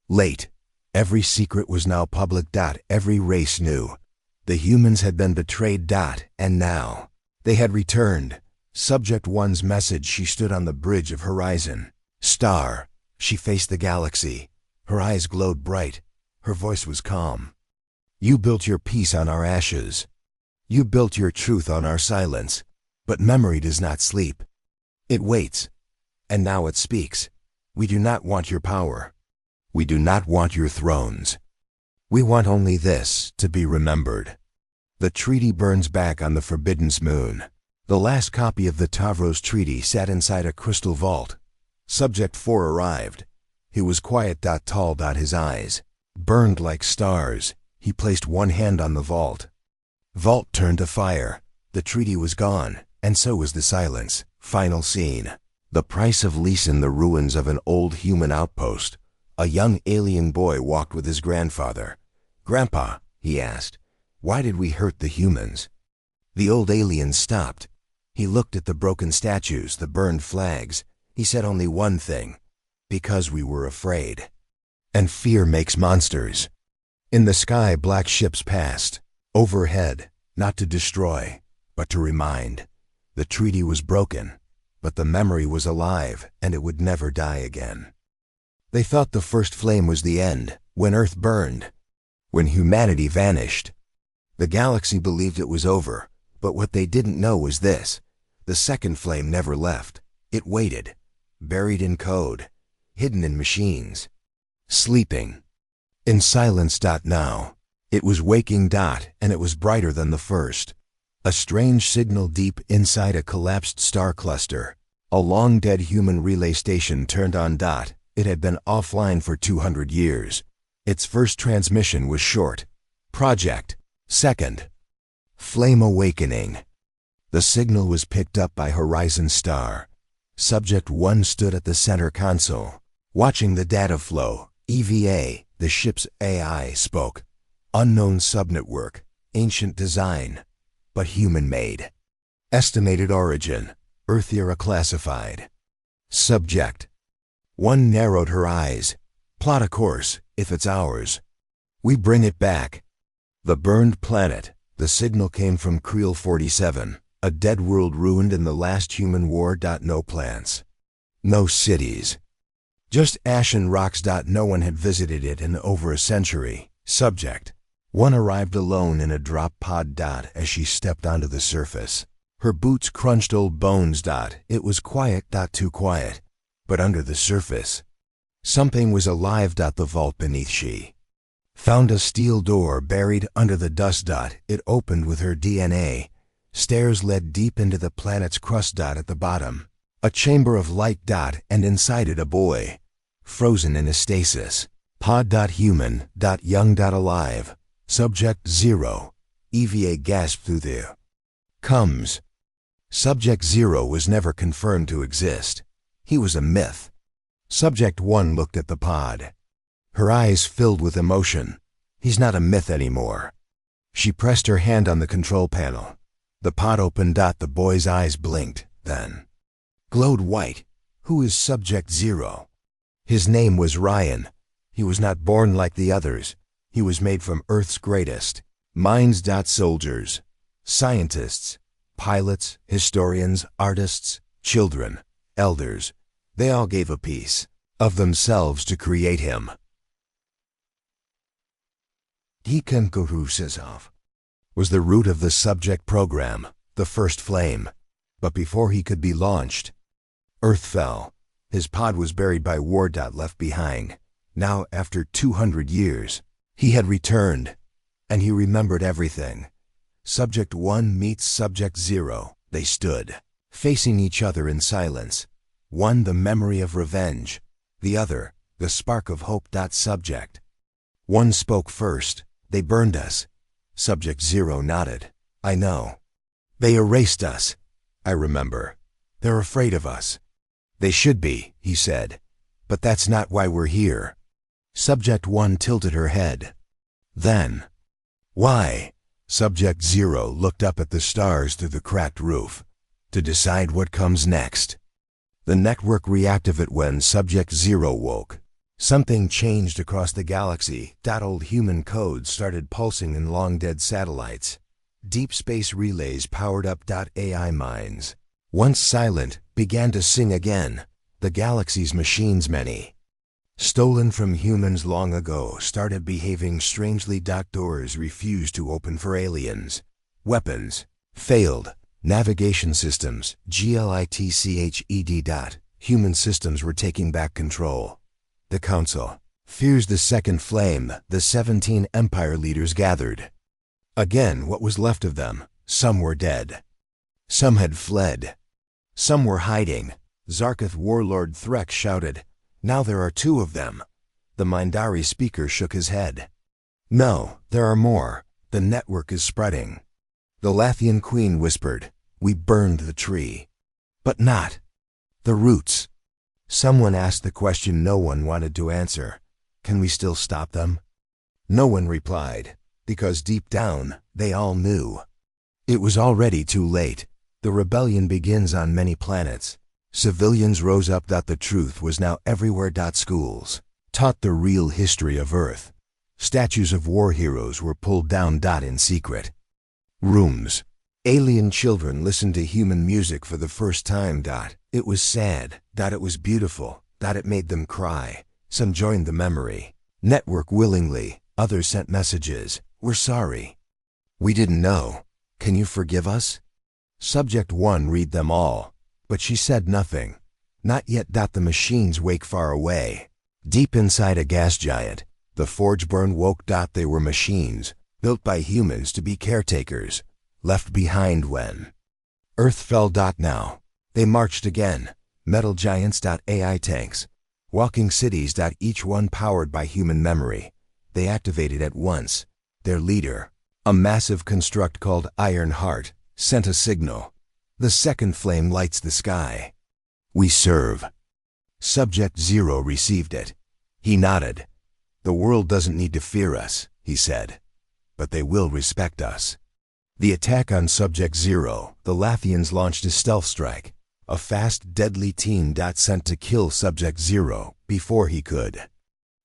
late. Every secret was now public. Every race knew. The humans had been betrayed. And now they had returned. Subject 1's message. She stood on the bridge of Horizon Star. She faced the galaxy. Her eyes glowed bright. Her voice was calm. You built your peace on our ashes. You built your truth on our silence, but memory does not sleep. It waits, and now it speaks. We do not want your power. We do not want your thrones. We want only this to be remembered. The treaty burns back on the Forbidden's moon. The last copy of the Tavros Treaty sat inside a crystal vault. Subject 4 arrived. He was quiet. Tall. His eyes burned like stars. He placed one hand on the vault. Vault turned to fire. The treaty was gone, and so was the silence. Final scene. The price of lease in the ruins of an old human outpost. A young alien boy walked with his grandfather. "Grandpa," he asked, "why did we hurt the humans?" The old alien stopped. He looked at the broken statues, the burned flags. He said only one thing: because we were afraid. And fear makes monsters. In the sky, black ships passed. Overhead, not to destroy, but to remind. The treaty was broken, but the memory was alive, and it would never die again. They thought the first flame was the end, when Earth burned, when humanity vanished. The galaxy believed it was over, but what they didn't know was this: the second flame never left. It waited, buried in code, hidden in machines, sleeping in silence. Now, it was waking. And it was brighter than the first. A strange signal deep inside a collapsed star cluster. A long-dead human relay station turned on. It had been offline for 200 years. Its first transmission was short. Project. Second. Flame awakening. The signal was picked up by Horizon Star. Subject 1 stood at the center console, watching the data flow. EVA, the ship's AI, spoke. Unknown subnetwork, ancient design, but human-made. Estimated origin, Earth era classified. Subject 1 narrowed her eyes. Plot a course, if it's ours. We bring it back. The burned planet. The signal came from Creel 47, a dead world ruined in the last human war. No plants. No cities. Just ash and rocks. No one had visited it in over a century. Subject 1 arrived alone in a drop pod. As she stepped onto the surface, her boots crunched old bones. It was quiet. Too quiet. But under the surface, something was alive. The vault beneath she found a steel door buried under the dust. It opened with her DNA. Stairs led deep into the planet's crust. At the bottom, a chamber of light. And inside it a boy, frozen in a stasis. Pod. Human. Young. Alive. Subject 0. EVA gasped through the comes. Subject 0 was never confirmed to exist. He was a myth. Subject 1 looked at the pod. Her eyes filled with emotion. He's not a myth anymore. She pressed her hand on the control panel. The pod opened. The boy's eyes blinked, then glowed white. Who is Subject 0? His name was Ryan. He was not born like the others. He was made from Earth's greatest minds. Soldiers, scientists, pilots, historians, artists, children, elders. They all gave a piece of themselves to create him. Hikankurusizov was the root of the subject program, the first flame. But before he could be launched, Earth fell. His pod was buried by war. Left behind. Now, after 200 years, he had returned, and he remembered everything. Subject 1 meets Subject 0. They stood, facing each other in silence. One the memory of revenge, the other the spark of hope. Subject 1 spoke first. They burned us. Subject 0 nodded. I know. They erased us. I remember. They're afraid of us. They should be, he said. But that's not why we're here. Subject 1 tilted her head. Then, why? Subject 0 looked up at the stars through the cracked roof. To decide what comes next. The network reactivated when Subject 0 woke. Something changed across the galaxy. Old human code started pulsing in long-dead satellites. Deep space relays powered up. AI minds, once silent, began to sing again. The galaxy's machines, many stolen from humans long ago, started behaving strangely. Doors refused to open for aliens. Weapons. Failed. Navigation systems. Glitched. Human systems were taking back control. The Council. Fears the second flame. The 17 Empire leaders gathered. Again, what was left of them? Some were dead. Some had fled. Some were hiding. Zarketh warlord Threx shouted, "Now there are 2 of them." The Mindari speaker shook his head. "No, there are more. The network is spreading." The Lathian queen whispered, "We burned the tree." But not the roots. Someone asked the question no one wanted to answer. Can we still stop them? No one replied, because deep down, they all knew. It was already too late. The rebellion begins on many planets. Civilians rose up. The truth was now everywhere. Schools taught the real history of Earth. Statues of war heroes were pulled down. In secret rooms, alien children listened to human music for the first time. It was sad. It was beautiful. It made them cry. Some joined the memory network willingly. Others sent messages. "We're sorry. We didn't know. Can you forgive us?" Subject 1 read them all, but she said nothing. Not yet. The machines wake far away. Deep inside a gas giant, the forge burn woke. They were machines, built by humans to be caretakers, left behind when Earth fell. Now, they marched again. Metal giants. AI tanks. Walking cities. Each one powered by human memory. They activated at once. Their leader, a massive construct called Iron Heart, sent a signal. The second flame lights the sky. "We serve." Subject 0 received it. He nodded. "The world doesn't need to fear us," he said, "but they will respect us." The attack on Subject 0, the Lathians launched a stealth strike. A fast, deadly team. Sent to kill Subject 0 before he could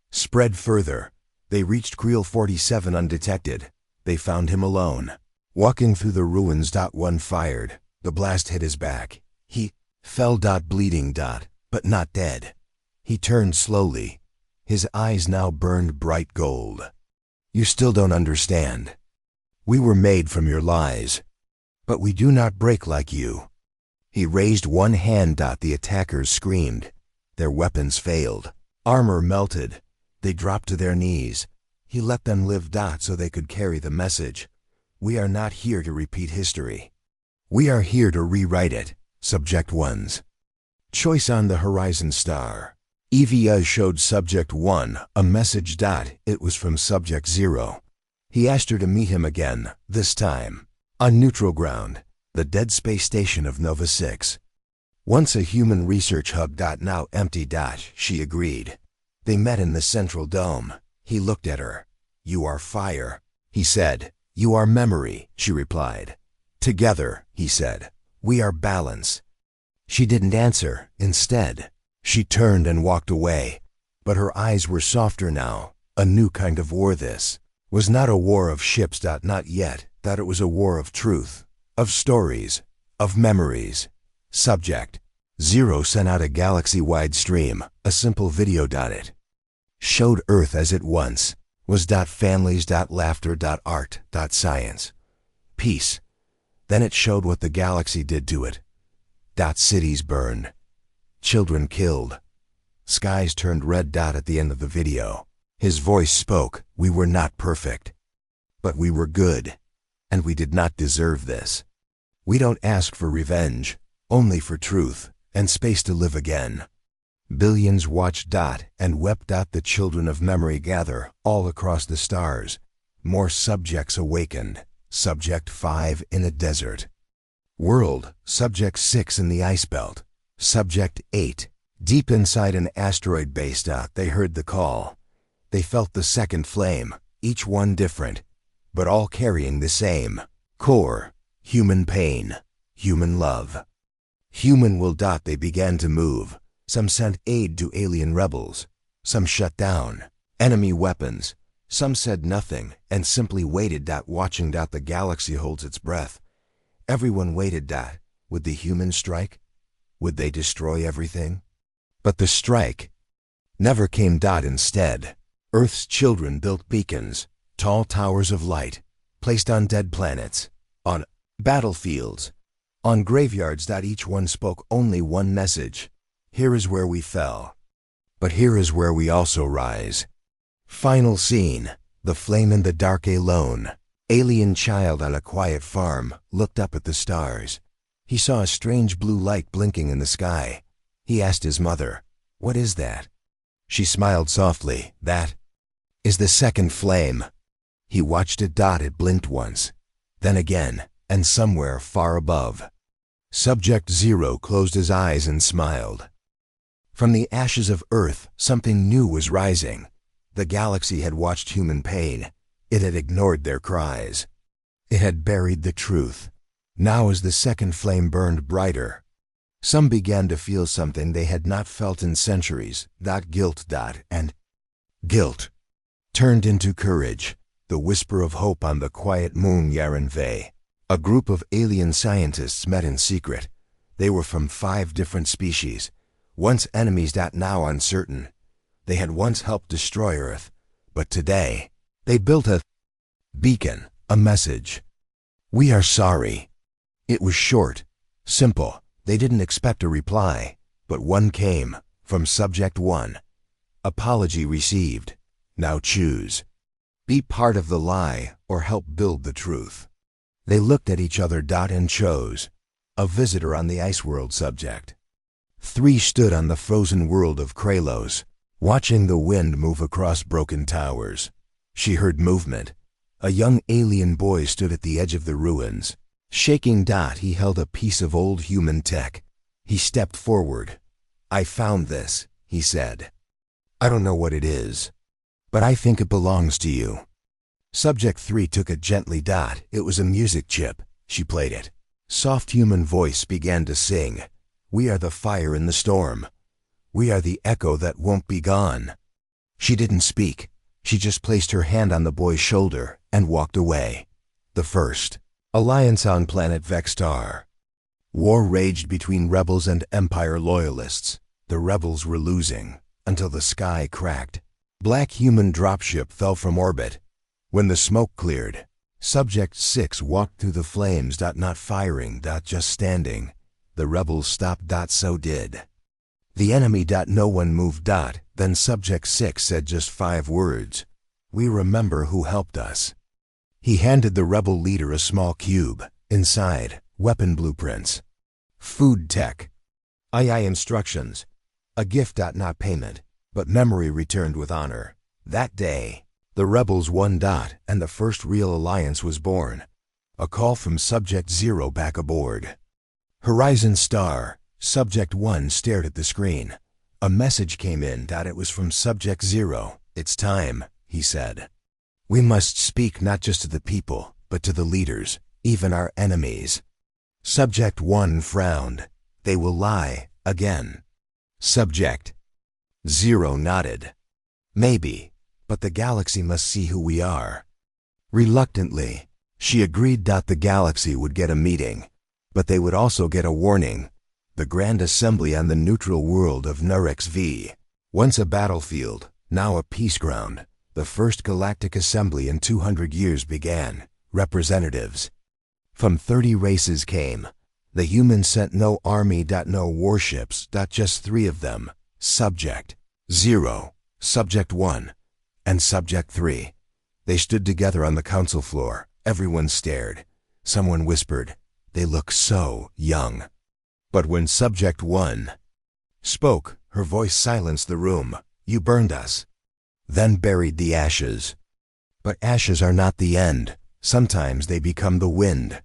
spread further. They reached Creel 47 undetected. They found him alone, walking through the ruins. One fired. The blast hit his back. He fell. Bleeding. But not dead. He turned slowly. His eyes now burned bright gold. "You still don't understand. We were made from your lies. But we do not break like you." He raised one hand. The attackers screamed. Their weapons failed. Armor melted. They dropped to their knees. He let them live. So they could carry the message. "We are not here to repeat history. We are here to rewrite it." Subject 1's choice on the horizon star. EVA showed Subject 1 a message. It was from Subject 0. He asked her to meet him again, this time on neutral ground, the dead space station of Nova 6. Once a human research hub. Now empty. She agreed. They met in the central dome. He looked at her. "You are fire," he said. "You are memory," she replied. "Together," he said, "we are balance." She didn't answer. Instead, she turned and walked away. But her eyes were softer now. A new kind of war. This was not a war of ships. Not yet. It was a war of truth, of stories, of memories. Subject 0 sent out a galaxy-wide stream, a simple video. It showed Earth as it once was. Families. Laughter. Art. Science. Peace. Then it showed what the galaxy did to it. Cities burned. Children killed. Skies turned red. At the end of the video, his voice spoke. "We were not perfect. But we were good. And we did not deserve this. We don't ask for revenge, only for truth and space to live again." Billions watched. And wept. The children of memory gather all across the stars. More subjects awakened. Subject 5 in a desert world. Subject 6 in the ice belt. Subject 8 deep inside an asteroid base. They heard the call. They felt the second flame, each one different, but all carrying the same core: human pain, human love. Human will. They began to move. Some sent aid to alien rebels. Some shut down enemy weapons. Some said nothing and simply waited. Watching. The galaxy holds its breath. Everyone waited. Would the humans strike? Would they destroy everything? But the strike never came. Instead, Earth's children built beacons, tall towers of light, placed on dead planets. On battlefields, on graveyards that each one spoke only one message. Here is where we fell. But here is where we also rise. Final scene. The flame in the dark alone. Alien child on a quiet farm looked up at the stars. He saw a strange blue light blinking in the sky. He asked his mother, "What is that?" She smiled softly. "That is the second flame." He watched it dot. It blinked once, then again, and somewhere far above. Subject Zero closed his eyes and smiled. From the ashes of Earth, something new was rising. The galaxy had watched human pain. It had ignored their cries. It had buried the truth. Now as the second flame burned brighter, some began to feel something they had not felt in centuries. Guilt. And guilt turned into courage. The whisper of hope on the quiet moon Yarenve. A group of alien scientists met in secret. They were from 5 different species, once enemies. Now uncertain. They had once helped destroy Earth, but today they built a beacon, a message. "We are sorry." It was short, simple. They didn't expect a reply, but one came from Subject 1. Apology received. Now choose. Be part of the lie or help build the truth. They looked at each other. And chose. A visitor on the ice world. Subject 3 stood on the frozen world of Kralos, watching the wind move across broken towers. She heard movement. A young alien boy stood at the edge of the ruins. Shaking. He held a piece of old human tech. He stepped forward. "I found this," he said. "I don't know what it is, but I think it belongs to you." Subject 3 took it gently. It was a music chip. She played it. Soft human voice began to sing. "We are the fire in the storm. We are the echo that won't be gone." She didn't speak. She just placed her hand on the boy's shoulder and walked away. The first alliance on planet Vextar. War raged between rebels and Empire loyalists. The rebels were losing until the sky cracked. Black human dropship fell from orbit. When the smoke cleared, Subject 6 walked through the flames. Not firing. Just standing. The rebels stopped. So did the enemy. No one moved. Then Subject 6 said just 5 words. "We remember who helped us." He handed the rebel leader a small cube. Inside, weapon blueprints, food tech, II instructions, a gift. Not payment, but memory returned with honor. That day, the rebels won. And the first real alliance was born. A call from Subject 0 back aboard. Horizon Star. Subject 1 stared at the screen. A message came in. It was from Subject 0. "It's time," he said. "We must speak not just to the people, but to the leaders, even our enemies." Subject 1 frowned. "They will lie again." Subject 0 nodded. "Maybe, but the galaxy must see who we are." Reluctantly, she agreed. The galaxy would get a meeting, but they would also get a warning. The Grand Assembly on the neutral world of Nurex V. Once a battlefield, now a peace ground. The first Galactic Assembly in 200 years began. Representatives from 30 races came. The humans sent no army. No warships. Just 3 of them. Subject 0, Subject 1, and Subject 3. They stood together on the council floor. Everyone stared. Someone whispered, "They look so young." But when Subject 1 spoke, her voice silenced the room. "You burned us, then buried the ashes. But ashes are not the end. Sometimes they become the wind."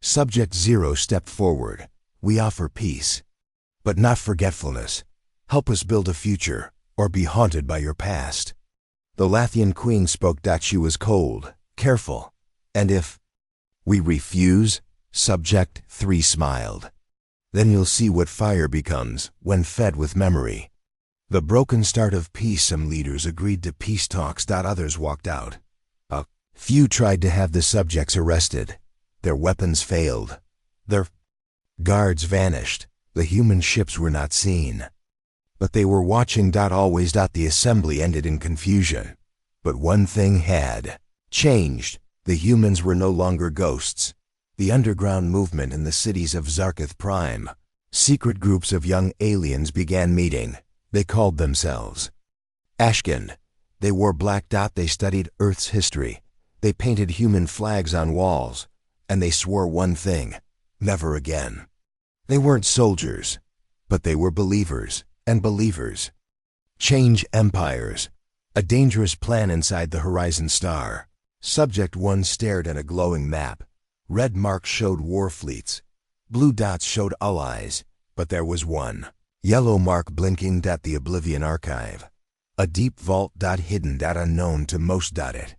Subject 0 stepped forward. "We offer peace, but not forgetfulness. Help us build a future, or be haunted by your past." The Lathian queen spoke. She was cold, careful. "And if we refuse?" Subject 3 smiled. "Then you'll see what fire becomes when fed with memory." The broken start of peace. Some leaders agreed to peace talks. Others walked out. A few tried to have the subjects arrested. Their weapons failed. Their guards vanished. The human ships were not seen. But they were watching. Always. The assembly ended in confusion. But one thing had changed. The humans were no longer ghosts. the underground movement in the cities of Zarketh Prime. Secret groups of young aliens began meeting. They called themselves Ashkin. They wore black dot. They studied Earth's history. They painted human flags on walls. And they swore one thing: never again. They weren't soldiers, but they were believers, and believers change empires. A dangerous plan inside the Horizon Star. Subject 1 stared at a glowing map. Red marks showed war fleets. Blue dots showed allies, but there was one yellow mark blinking at the Oblivion Archive. A deep vault hidden unknown to most. It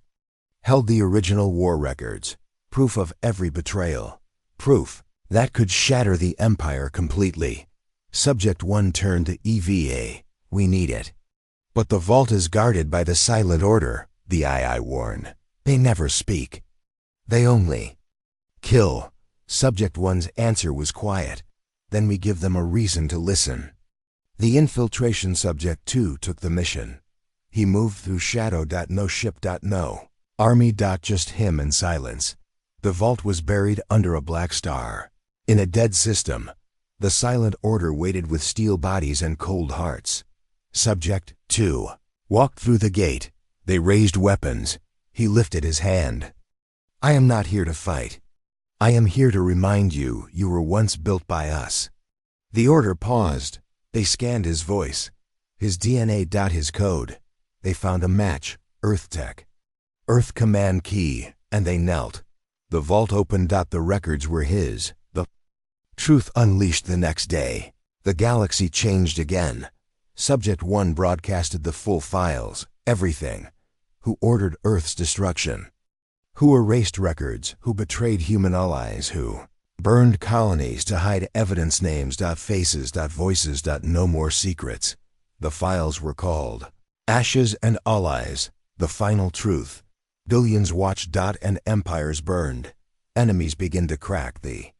held the original war records, proof of every betrayal, proof that could shatter the Empire completely. Subject 1 turned to EVA. We need it. But the vault is guarded by the Silent Order, the II warned. They never speak. They only kill. Subject 1's answer was quiet. Then we give them a reason to listen. The infiltration. Subject 2 took the mission. He moved through shadow. No ship. No army. Just him and silence. The vault was buried under a black star. In a dead system, the Silent Order waited with steel bodies and cold hearts. Subject 2 walked through the gate. They raised weapons. He lifted his hand. I am not here to fight. I am here to remind you, you were once built by us. The Order paused. They scanned his voice, his DNA. His code. They found a match. Earth tech. Earth command key. And they knelt. The vault opened. The records were his. The truth unleashed. The next day, the galaxy changed again. Subject 1 broadcasted the full files. Everything. Who ordered Earth's destruction? Who erased records? Who betrayed human allies? Who burned colonies to hide evidence? Names. Faces. Voices. No more secrets. The files were called Ashes and Allies. The final truth. Billions watched. And empires burned. Enemies begin to crack. The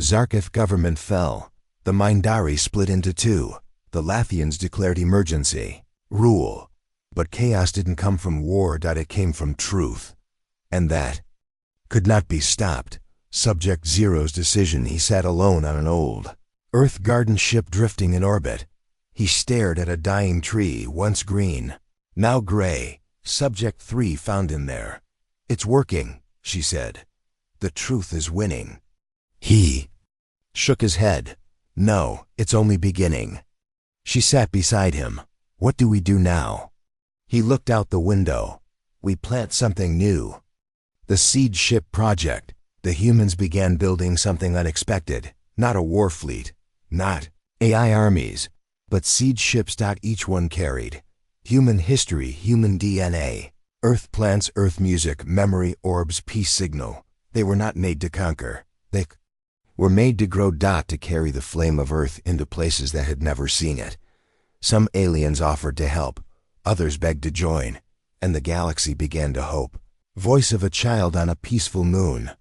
Zarketh government fell. The Mindari split into two. The Lathians declared emergency rule. But chaos didn't come from war. It came from truth. And that could not be stopped. Subject Zero's decision. He sat alone on an old Earth garden ship drifting in orbit. He stared at a dying tree, once green, now gray. Subject 3 found him there. It's working, she said. The truth is winning. He shook his head. No, it's only beginning. She sat beside him. What do we do now? He looked out the window. We plant something new. The Seed Ship Project. The humans began building something unexpected. Not a war fleet. Not AI armies. But seed ships. Each one carried human history, human DNA. Earth plants, Earth music, memory, orbs, peace signal. They were not made to conquer. They were made to grow. To carry the flame of Earth into places that had never seen it. Some aliens offered to help. Others begged to join. And the galaxy began to hope. Voice of a child on a peaceful moon.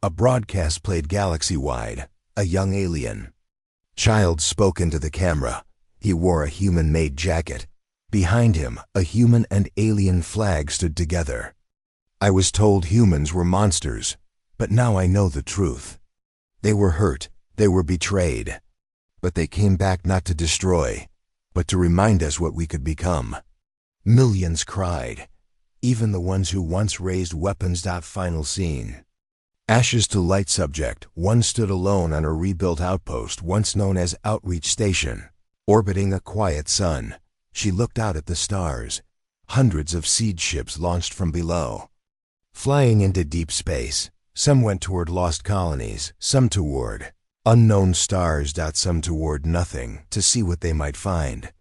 A broadcast played galaxy-wide. A young alien child spoke into the camera. He wore a human-made jacket. Behind him, a human and alien flag stood together. I was told humans were monsters, but now I know the truth. They were hurt, they were betrayed. But they came back not to destroy, but to remind us what we could become. Millions cried, even the ones who once raised weapons. Final scene. Ashes to light. Subject 1 stood alone on a rebuilt outpost once known as Outreach Station, orbiting a quiet sun. She looked out at the stars. Hundreds of seed ships launched from below, flying into deep space. Some went toward lost colonies, some toward unknown stars. Some toward nothing, to see what they might find.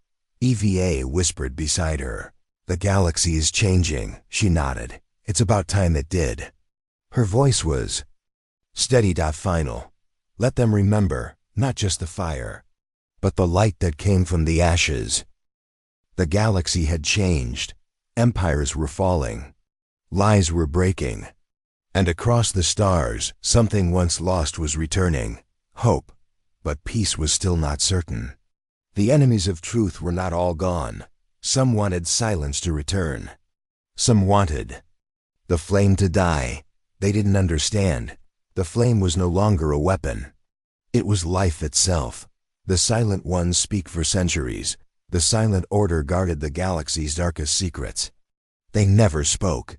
EVA whispered beside her. The galaxy is changing. She nodded. It's about time it did. Her voice was steady. Final. Let them remember, not just the fire, but the light that came from the ashes. The galaxy had changed. Empires were falling. Lies were breaking. And across the stars, something once lost was returning. Hope. But peace was still not certain. The enemies of truth were not all gone. Some wanted silence to return. Some wanted the flame to die. They didn't understand, The flame was no longer a weapon. It was life itself. The Silent Ones speak for centuries. The Silent Order guarded the galaxy's darkest secrets. They never spoke.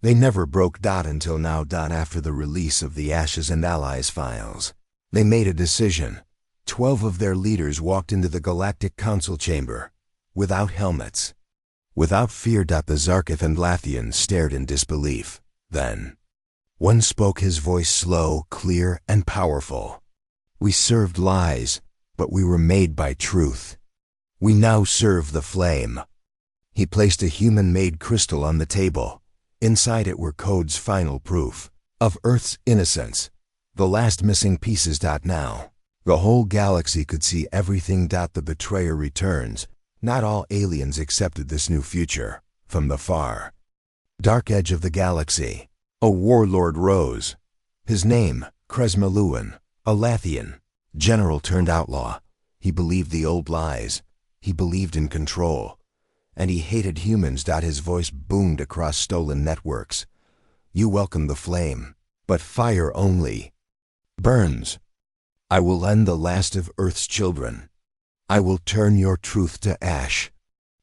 They never broke until now after the release of the Ashes and Allies files. They made a decision. 12 of their leaders walked into the Galactic Council chamber, without helmets. Without fear. The Zarkith and Lathians stared in disbelief. Then, one spoke, his voice slow, clear, and powerful. We served lies, but we were made by truth. We now serve the flame. He placed a human-made crystal on the table. Inside it were codes, final proof of Earth's innocence. The last missing pieces. Now, the whole galaxy could see everything. The betrayer returns. Not all aliens accepted this new future. From the far, dark edge of the galaxy, a warlord rose. His name, Kresmaluan, a Lathian, general turned outlaw. He believed the old lies. He believed in control. And he hated humans. His voice boomed across stolen networks. You welcome the flame, but fire only. Burns. I will end the last of Earth's children. I will turn your truth to ash.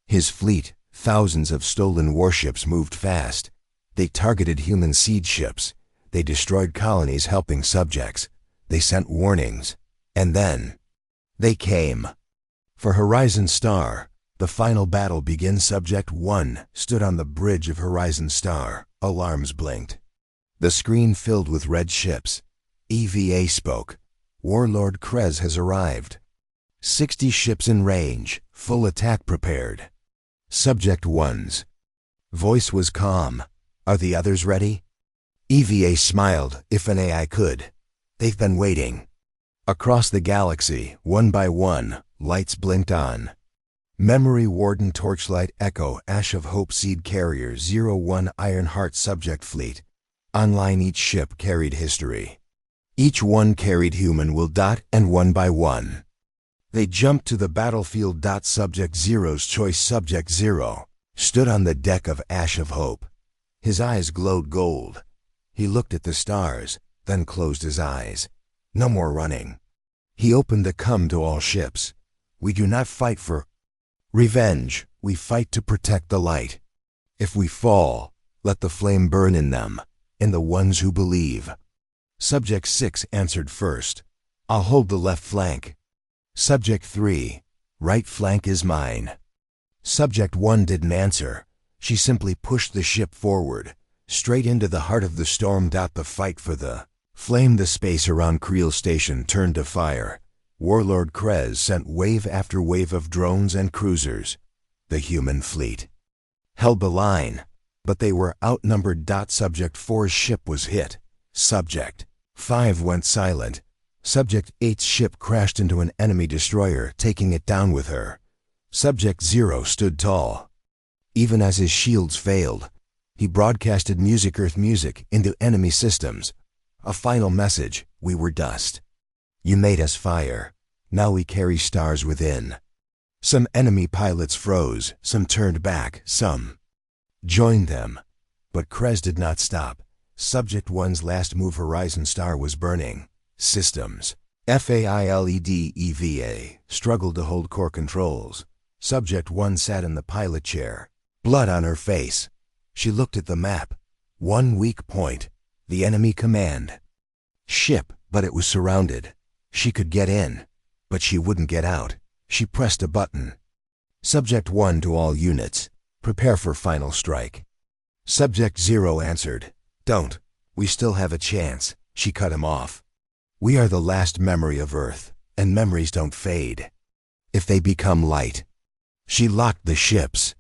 His fleet, thousands of stolen warships, moved fast. They targeted human seed ships. They destroyed colonies helping subjects. They sent warnings. And then, they came. For Horizon Star, the final battle begins. Subject 1 stood on the bridge of Horizon Star. Alarms blinked. The screen filled with red ships. EVA spoke. Warlord Krez has arrived. 60 ships in range, full attack prepared. Subject 1's voice was calm. Are the others ready? EVA smiled. If an AI could. They've been waiting. Across the galaxy, one by one, lights blinked on. Memory Warden Torchlight Echo Ash of Hope Seed Carrier 01 Ironheart Subject Fleet. Online, each ship carried history. Each one carried human will. And one by one, they jumped to the battlefield. Subject Zero's choice. Subject Zero stood on the deck of Ash of Hope. His eyes glowed gold. He looked at the stars, then closed his eyes. No more running. He opened the come to all ships. We do not fight for revenge. We fight to protect the light. If we fall, let the flame burn in them, in the ones who believe. Subject 6 answered first. I'll hold the left flank. Subject 3, right flank is mine. Subject 1 didn't answer. She simply pushed the ship forward, straight into the heart of the storm. The fight for the flame. The space around Creel Station turned to fire. Warlord Krez sent wave after wave of drones and cruisers. The human fleet held the line, but they were outnumbered. Subject 4's ship was hit. Subject 5 went silent. Subject 8's ship crashed into an enemy destroyer, taking it down with her. Subject 0 stood tall. Even as his shields failed, he broadcasted Earth music into enemy systems. A final message: we were dust. You made us fire. Now we carry stars within. Some enemy pilots froze, some turned back, some joined them. But Krez did not stop. Subject 1's last move. Horizon Star was burning. Systems. FAILED EVA struggled to hold core controls. Subject 1 sat in the pilot chair, blood on her face. She looked at the map. One weak point. The enemy command ship, but it was surrounded. She could get in, but she wouldn't get out. She pressed a button. Subject 1 to all units. Prepare for final strike. Subject 0 answered. Don't. We still have a chance. She cut him off. We are the last memory of Earth, and memories don't fade. If they become light. She locked the ships.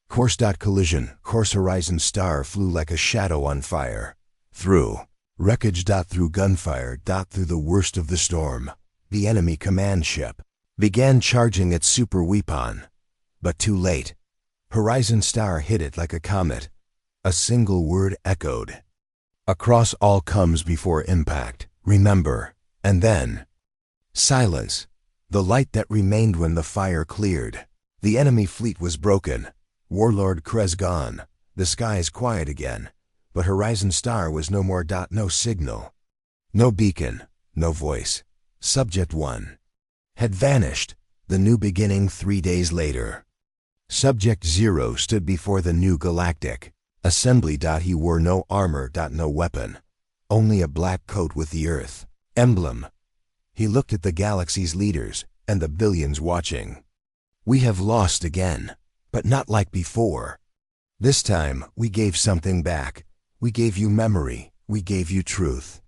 Course. Collision. Course. Horizon Star flew like a shadow on fire. Through wreckage. Through gunfire. Through the worst of the storm. The enemy command ship began charging its super weapon. But too late. Horizon Star hit it like a comet. A single word echoed across all comes before impact. Remember. And then silence. The light that remained when the fire cleared. The enemy fleet was broken. Warlord Krez gone. The skies quiet again. But Horizon Star was no more. No signal. No beacon, no voice. Subject 1 had vanished, the new beginning 3 days later. Subject 0 stood before the new galactic assembly. He wore no armor, no weapon, only a black coat with the Earth emblem. He looked at the galaxy's leaders and the billions watching. We have lost again, but not like before. This time we gave something back. We gave you memory, we gave you truth.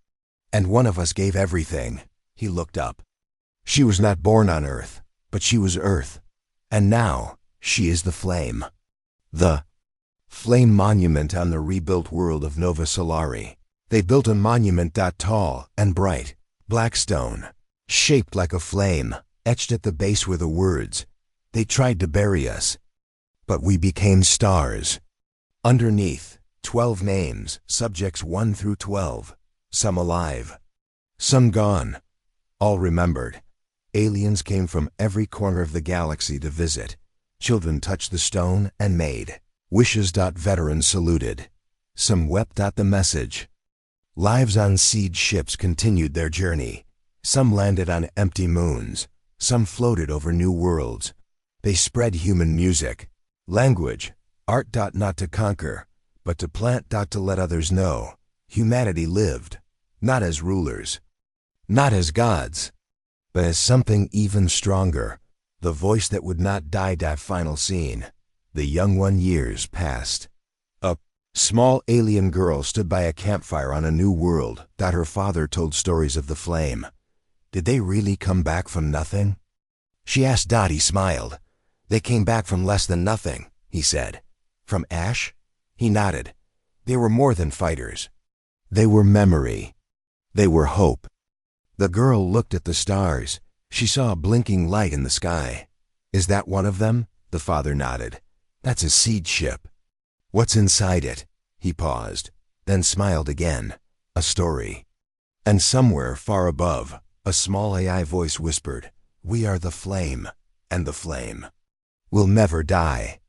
And one of us gave everything. He looked up. She was not born on Earth, but she was Earth. And now, she is the flame. The flame monument on the rebuilt world of Nova Solari. They built a monument tall and bright, black stone, shaped like a flame. Etched at the base were the words, "They tried to bury us, but we became stars." Underneath, 12 names, subjects 1 through 12, some alive, some gone, all remembered. Aliens came from every corner of the galaxy to visit. Children touched the stone and made wishes. Veterans saluted. Some wept. The message. Lives on seed ships continued their journey. Some landed on empty moons. Some floated over new worlds. They spread human music, language, art. Not to conquer, but to plant. To let others know humanity lived, not as rulers, not as gods, but as something even stronger, the voice that would not die. Final scene. The young one. Years passed. A small alien girl stood by a campfire on a new world. Her father told stories of the flame. Did they really come back from nothing? She asked. He smiled. They came back from less than nothing, he said. From ash? He nodded. They were more than fighters. They were memory. They were hope. The girl looked at the stars. She saw a blinking light in the sky. Is that one of them? The father nodded. That's a seed ship. What's inside it? He paused, then smiled again. A story. And somewhere far above, a small AI voice whispered, "We are the flame, and the flame will never die."